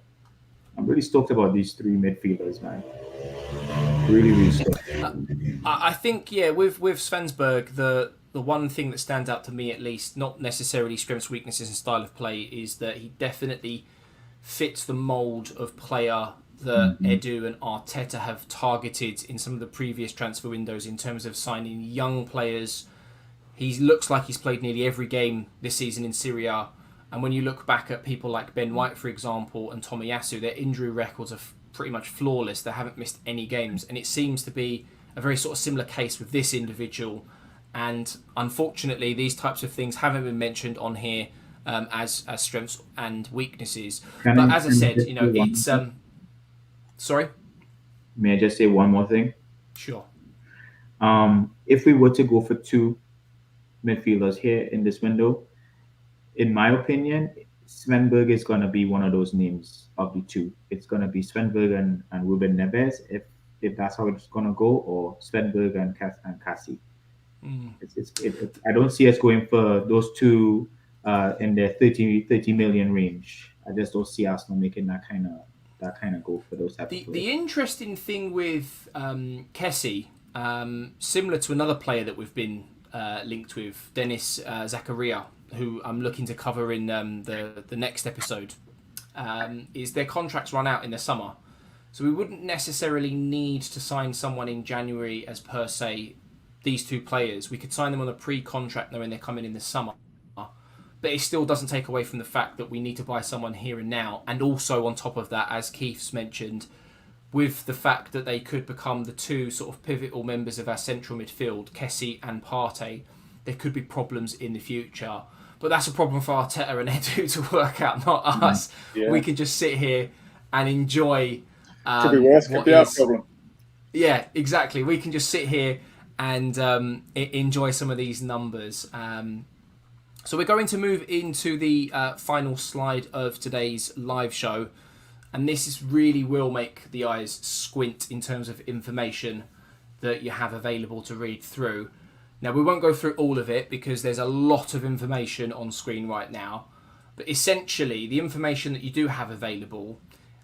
I'm really stoked about these three midfielders, man. Really, really stoked. I think, with Svanberg, the one thing that stands out to me, at least, not necessarily strengths, weaknesses, and style of play, is that he definitely fits the mould of player that Edu and Arteta have targeted in some of the previous transfer windows in terms of signing young players. He looks like he's played nearly every game this season in Serie A. And when you look back at people like Ben White, for example, and Tomiyasu, their injury records are pretty much flawless. They haven't missed any games. And it seems to be a very sort of similar case with this individual. And unfortunately, these types of things haven't been mentioned on here as strengths and weaknesses. But as I said, it's... Sorry? May I just say one more thing? Sure. If we were to go for two midfielders here in this window, in my opinion, Svanberg is going to be one of those names of the two. It's going to be Svanberg and Ruben Neves, if that's how it's going to go, or Svanberg and Kessie. I don't see us going for those two in the 30 million range. I just don't see us not making that kind of go for those type of players. The interesting thing with Kessie, similar to another player that we've been linked with, Dennis Zakaria, who I'm looking to cover in the next episode, is their contracts run out in the summer. So we wouldn't necessarily need to sign someone in January as per se these two players. We could sign them on a pre-contract knowing they're coming in the summer. But it still doesn't take away from the fact that we need to buy someone here and now. And also on top of that, as Keith's mentioned, with the fact that they could become the two sort of pivotal members of our central midfield, Kessie and Partey, there could be problems in the future. But that's a problem for Arteta and Edu to work out, not us. Yeah. We can just sit here and enjoy Could be worse. Could be our problem. Yeah, exactly. We can just sit here and enjoy some of these numbers. So we're going to move into the final slide of today's live show. And really will make the eyes squint in terms of information that you have available to read through. Now, we won't go through all of it because there's a lot of information on screen right now. But essentially, the information that you do have available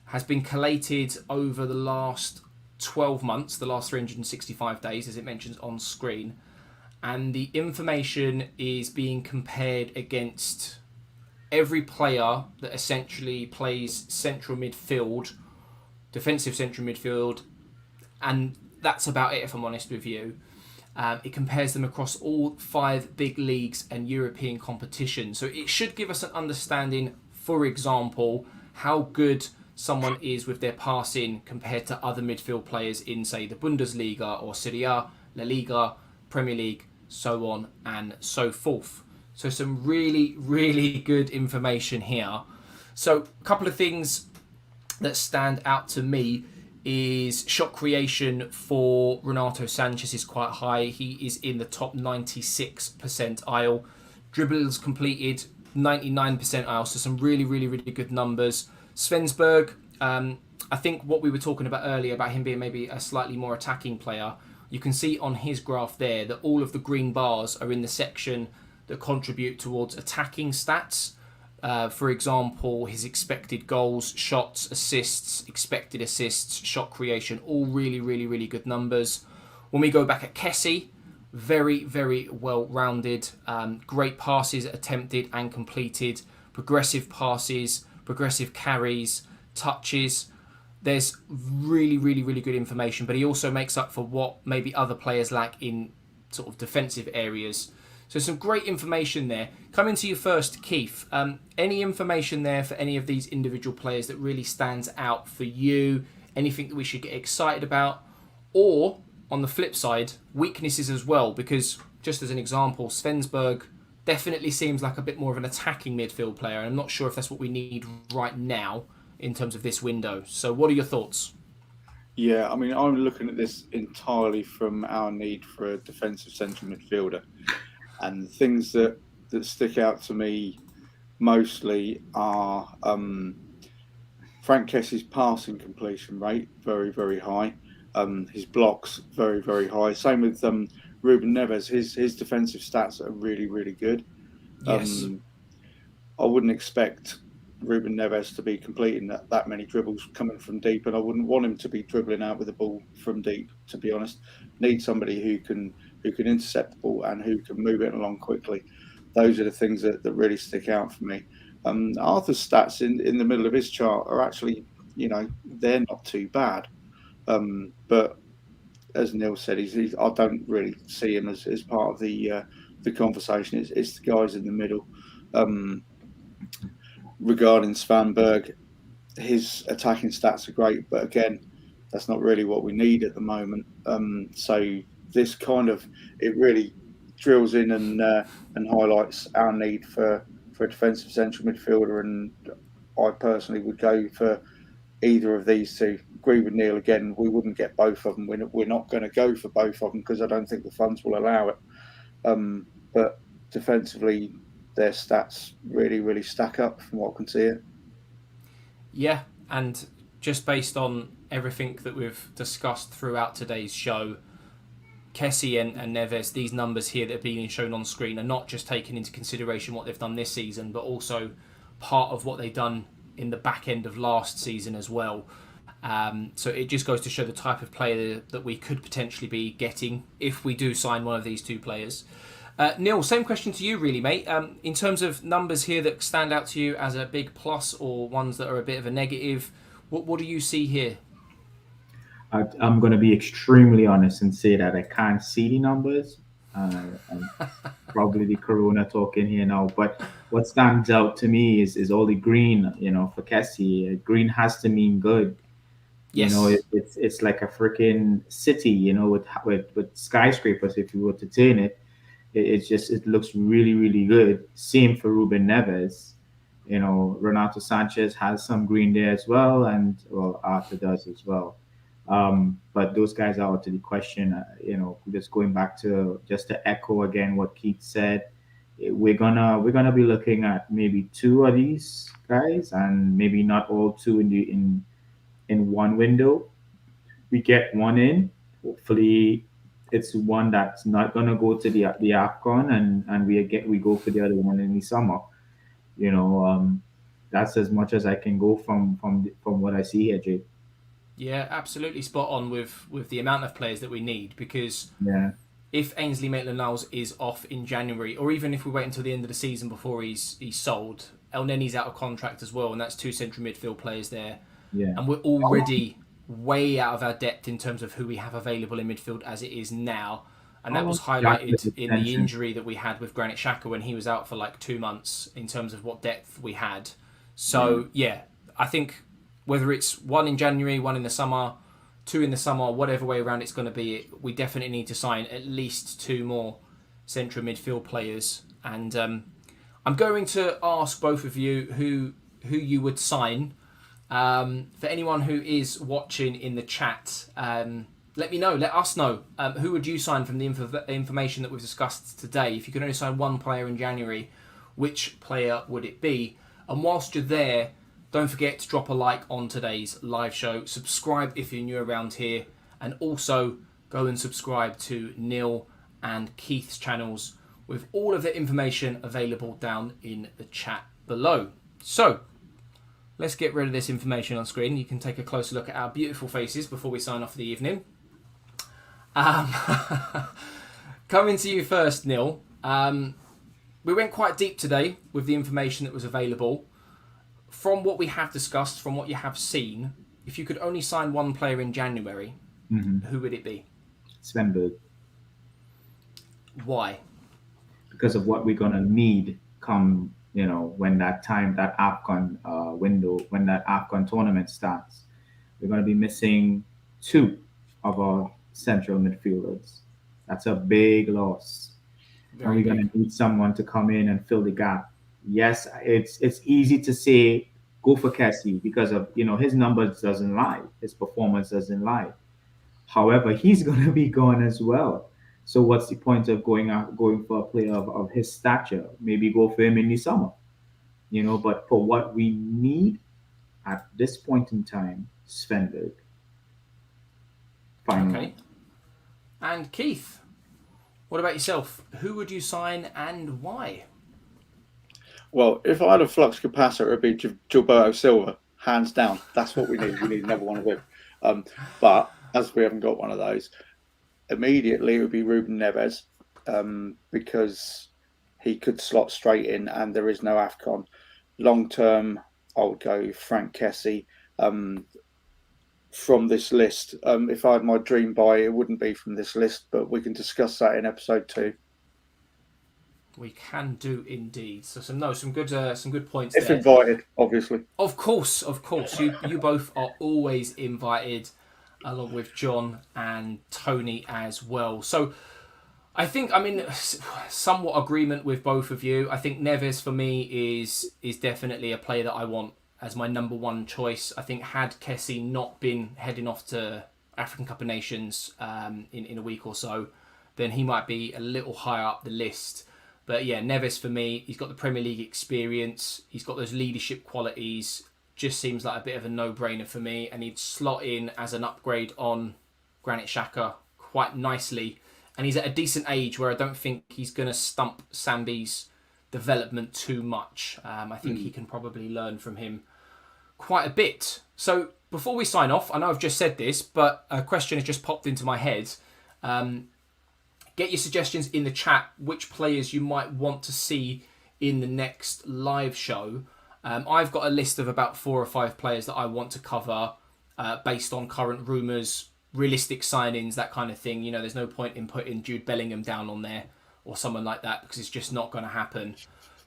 has been collated over the last 12 months, the last 365 days, as it mentions on screen. And the information is being compared against every player that essentially plays central midfield, defensive central midfield, and that's about it, if I'm honest with you. It compares them across all 5 big leagues and European competitions. So it should give us an understanding, for example, how good someone is with their passing compared to other midfield players in, say, the Bundesliga or Serie A, La Liga, Premier League, so on and so forth. So some really, really good information here. So a couple of things that stand out to me is shot creation for Renato Sanches is quite high. He is in the top 96 percentile. Dribbles completed 99 percentile. So some really, really, really good numbers. Svanberg, I think what we were talking about earlier about him being maybe a slightly more attacking player, you can see on his graph there that all of the green bars are in the section that contribute towards attacking stats. For example, his expected goals, shots, assists, expected assists, shot creation, all really, really, really good numbers. When we go back at Kessie, very, very well-rounded. Great passes attempted and completed. Progressive passes, progressive carries, touches. There's really, really, really good information, but he also makes up for what maybe other players lack in sort of defensive areas. So some great information there. Coming to you first, Keith. Any information there for any of these individual players that really stands out for you? Anything that we should get excited about? Or, on the flip side, weaknesses as well? Because, just as an example, Svanberg definitely seems like a bit more of an attacking midfield player. And I'm not sure if that's what we need right now in terms of this window. So what are your thoughts? Yeah, I mean, I'm looking at this entirely from our need for a defensive central midfielder. And things that stick out to me mostly are Frank Kessie's passing completion rate, very, very high. His blocks, very, very high. Same with Ruben Neves. His defensive stats are really, really good. Yes. I wouldn't expect Ruben Neves to be completing that many dribbles coming from deep, and I wouldn't want him to be dribbling out with the ball from deep, to be honest. Need somebody who can intercept the ball and who can move it along quickly. Those are the things that really stick out for me. Arthur's stats in the middle of his chart are actually, they're not too bad. But as Neil said, I don't really see him as part of the conversation. It's the guys in the middle. Regarding Svanberg, his attacking stats are great, but again, that's not really what we need at the moment. So this it really drills in and highlights our need for a defensive central midfielder, and I personally would go for either of these two. Agree with Neil again. We wouldn't get both of them. We're not going to go for both of them because I don't think the funds will allow it. But defensively, their stats really, really stack up from what I can see it. Yeah, and just based on everything that we've discussed throughout today's show, Kessie and Neves, these numbers here that are being shown on screen are not just taking into consideration what they've done this season, but also part of what they've done in the back end of last season as well. So it just goes to show the type of player that we could potentially be getting if we do sign one of these two players. Neil, same question to you really, mate. In terms of numbers here that stand out to you as a big plus or ones that are a bit of a negative, what do you see here? I'm going to be extremely honest and say that I can't see the numbers. I'm probably the corona talking here now, but what stands out to me is all the green, for Kessie. Green has to mean good. Yes. It's like a freaking city, with skyscrapers. If you were to turn it, it looks really, really good. Same for Ruben Neves. Renato Sanches has some green there as well, and well, Arthur does as well. But those guys are out to the question. Just going back to echo again what Keith said, we're gonna be looking at maybe two of these guys, and maybe not all two in one window. We get one in. Hopefully, it's one that's not gonna go to the Afcon, and we go for the other one in the summer. You know, that's as much as I can go from what I see here, Jake. Yeah, absolutely spot on with the amount of players that we need, because Yeah, if Ainsley Maitland-Niles is off in January, or even if we wait until the end of the season before he's sold, El Nenny's out of contract as well, and that's two central midfield players there, yeah. and we're already way out of our depth in terms of who we have available in midfield as it is now. And How that long was is Jack with highlighted in the extension? injury that we had with Granit Xhaka when he was out for like 2 months in terms of what depth we had. Yeah. So, yeah, I think whether it's one in January, one in the summer, two in the summer, whatever way around it's going to be, we definitely need to sign at least two more central midfield players. And I'm going to ask both of you who you would sign. For anyone who is watching in the chat, let me know. Let us know. Who would you sign from the information that we've discussed today? If you could only sign one player in January, which player would it be? And whilst you're there, don't forget to drop a like on today's live show. Subscribe if you're new around here. And also go and subscribe to Neil and Keith's channels with all of the information available down in the chat below. So, let's get rid of this information on screen. You can take a closer look at our beautiful faces before we sign off for the evening. Coming to you first, Neil. We went quite deep today with the information that was available. From what we have discussed, from what you have seen, if you could only sign one player in January, who would it be? Svanberg, Why? because of what we're gonna need come when that AFCON window, when that AFCON tournament starts. We're gonna be missing two of our central midfielders. That's a big loss, and Very we're gonna big. need someone to come in and fill the gap. Yes, it's easy to say go for Kessie because of his numbers doesn't lie, his performance doesn't lie. However, he's going to be gone as well. So what's the point of going for a player of his stature? Maybe go for him in the summer, But for what we need at this point in time, Svanberg, finally. Okay. And Keith, what about yourself? Who would you sign and why? Well, if I had a flux capacitor, it'd be Gilberto Silva, hands down. That's what we need. We need another one of him. But as we haven't got one of those, immediately it would be Ruben Neves, because he could slot straight in, and there is no AFCON. Long term, I would go Frank Kessie. From this list, if I had my dream buy, it wouldn't be from this list, but we can discuss that in episode 2. We can do indeed. So some good points If there. invited, obviously. Of course. You both are always invited, along with John and Tony as well. So I think somewhat agreement with both of you. I think Neves for me is definitely a player that I want as my number one choice. I think had Kessie not been heading off to African Cup of Nations in a week or so, then he might be a little higher up the list. But yeah, Neves for me, he's got the Premier League experience, he's got those leadership qualities, just seems like a bit of a no-brainer for me, and he'd slot in as an upgrade on Granit Xhaka quite nicely. And he's at a decent age where I don't think he's going to stump Sambi's development too much. I think he can probably learn from him quite a bit. So before we sign off, I know I've just said this, but a question has just popped into my head. Get your suggestions in the chat, which players you might want to see in the next live show. I've got a list of about 4 or 5 players that I want to cover based on current rumours, realistic signings, that kind of thing. There's no point in putting Jude Bellingham down on there or someone like that because it's just not going to happen.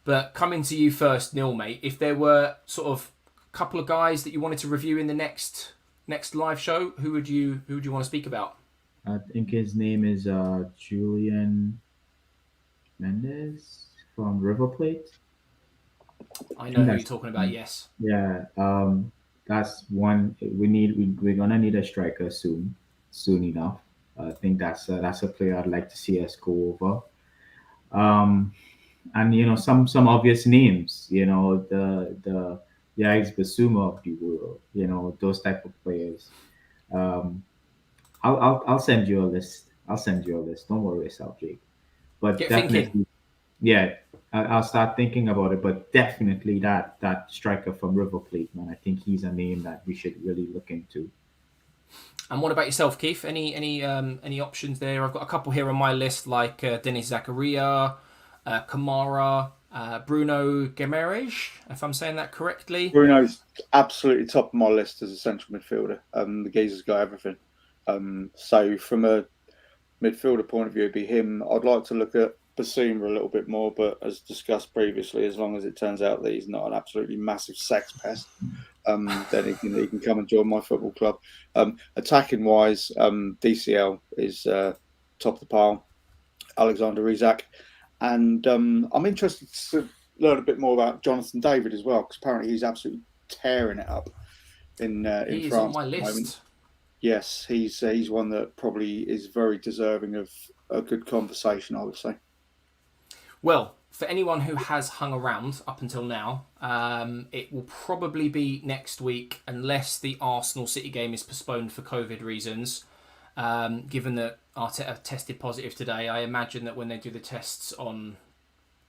But coming to you first, Neil, mate, if there were sort of a couple of guys that you wanted to review in the next live show, who would you want to speak about? I think his name is Julian Mendes from River Plate. I know who you're talking about. Yes. Yeah, that's one we're gonna need a striker soon enough. I think that's a player I'd like to see us go over. Um, and some obvious names, the Yikes Basuma of the world, those type of players. Um, I'll send you a list. I'll send you a list. Don't worry yourself, Jake. But Get thinking. definitely, yeah, I'll start thinking about it. But definitely that striker from River Plate, man. I think he's a name that we should really look into. And what about yourself, Keith? Any options there? I've got a couple here on my list, like Denis Zakaria, Kamara, Bruno Guimaraes, if I'm saying that correctly. Bruno's absolutely top of my list as a central midfielder. The geezer's got everything. So from a midfielder point of view, it'd be him. I'd like to look at Basuma a little bit more, but as discussed previously, as long as it turns out that he's not an absolutely massive sex pest, then he can come and join my football club. Attacking wise, DCL is top of the pile. Alexander Isak, and I'm interested to learn a bit more about Jonathan David as well, because apparently he's absolutely tearing it up in He is France on my at the moment. list. Yes, he's one that probably is very deserving of a good conversation, I would say. Well, for anyone who has hung around up until now, it will probably be next week, unless the Arsenal City game is postponed for COVID reasons. Given that Arteta tested positive today, I imagine that when they do the tests on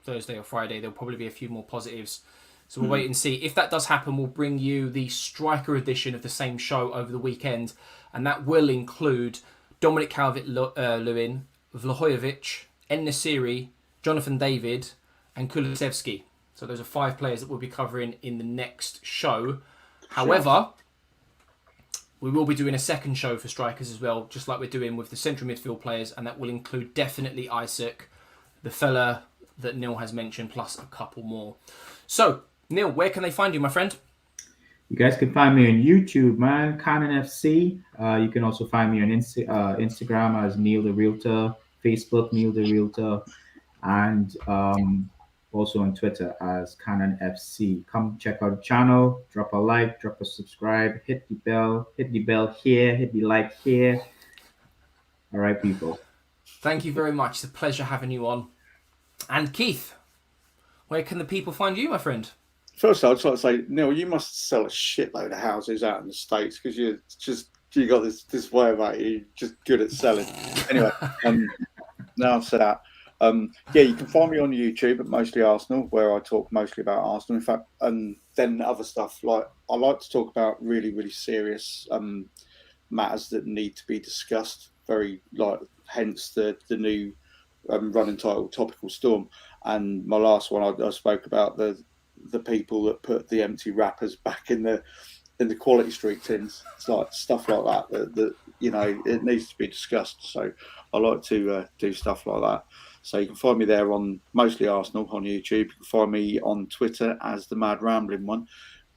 Thursday or Friday, there'll probably be a few more positives. So we'll wait and see. If that does happen, we'll bring you the striker edition of the same show over the weekend, and that will include Dominic Calvert-Lewin, Vlahojevic, En-Nesyri, Jonathan David, and Kulusevski. So those are 5 players that we'll be covering in the next show. However, we will be doing a second show for strikers as well, just like we're doing with the central midfield players, and that will include definitely Isak, the fella that Neil has mentioned, plus a couple more. So, Neil, where can they find you, my friend? You guys can find me on YouTube, man, Canon FC. You can also find me on Instagram as Neil the Realtor, Facebook Neil the Realtor, and also on Twitter as Canon FC. Come check out the channel, drop a like, drop a subscribe, hit the bell here, hit the like here. All right, people. Thank you very much. It's a pleasure having you on. And Keith, where can the people find you, my friend? First, I'd like to say, Neil, you must sell a shitload of houses out in the States, because you got this way about you. You're just good at selling. Anyway, now I've said that. Yeah, you can find me on YouTube at Mostly Arsenal, where I talk mostly about Arsenal. In fact, and then other stuff, like I like to talk about really, really serious matters that need to be discussed. Hence the new running title, Topical Storm. And my last one, I spoke about the people that put the empty wrappers back in the Quality Street tins. It's like stuff like that it needs to be discussed. So I like to do stuff like that. So you can find me there on Mostly Arsenal on YouTube. You can find me on Twitter as the Mad Rambling One.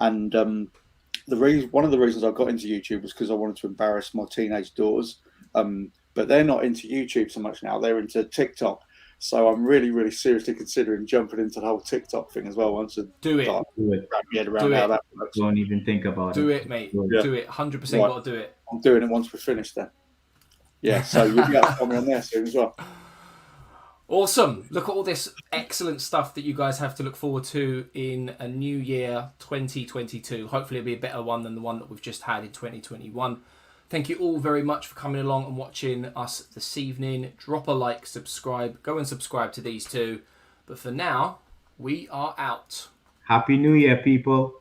And one of the reasons I got into YouTube was because I wanted to embarrass my teenage daughters. But they're not into YouTube so much now. They're into TikTok. So I'm really, really seriously considering jumping into the whole TikTok thing as well. Once do it. Wrap my head around how that works. Don't even think about it. Do it, mate. Yeah. Do it. 100% got to do it. I'm doing it once we're finished then. Yeah, so you'll be able to find me on there soon as well. Awesome. Look at all this excellent stuff that you guys have to look forward to in a new year, 2022. Hopefully it'll be a better one than the one that we've just had in 2021. Thank you all very much for coming along and watching us this evening. Drop a like, subscribe. Go and subscribe to these two. But for now, we are out. Happy New Year, people.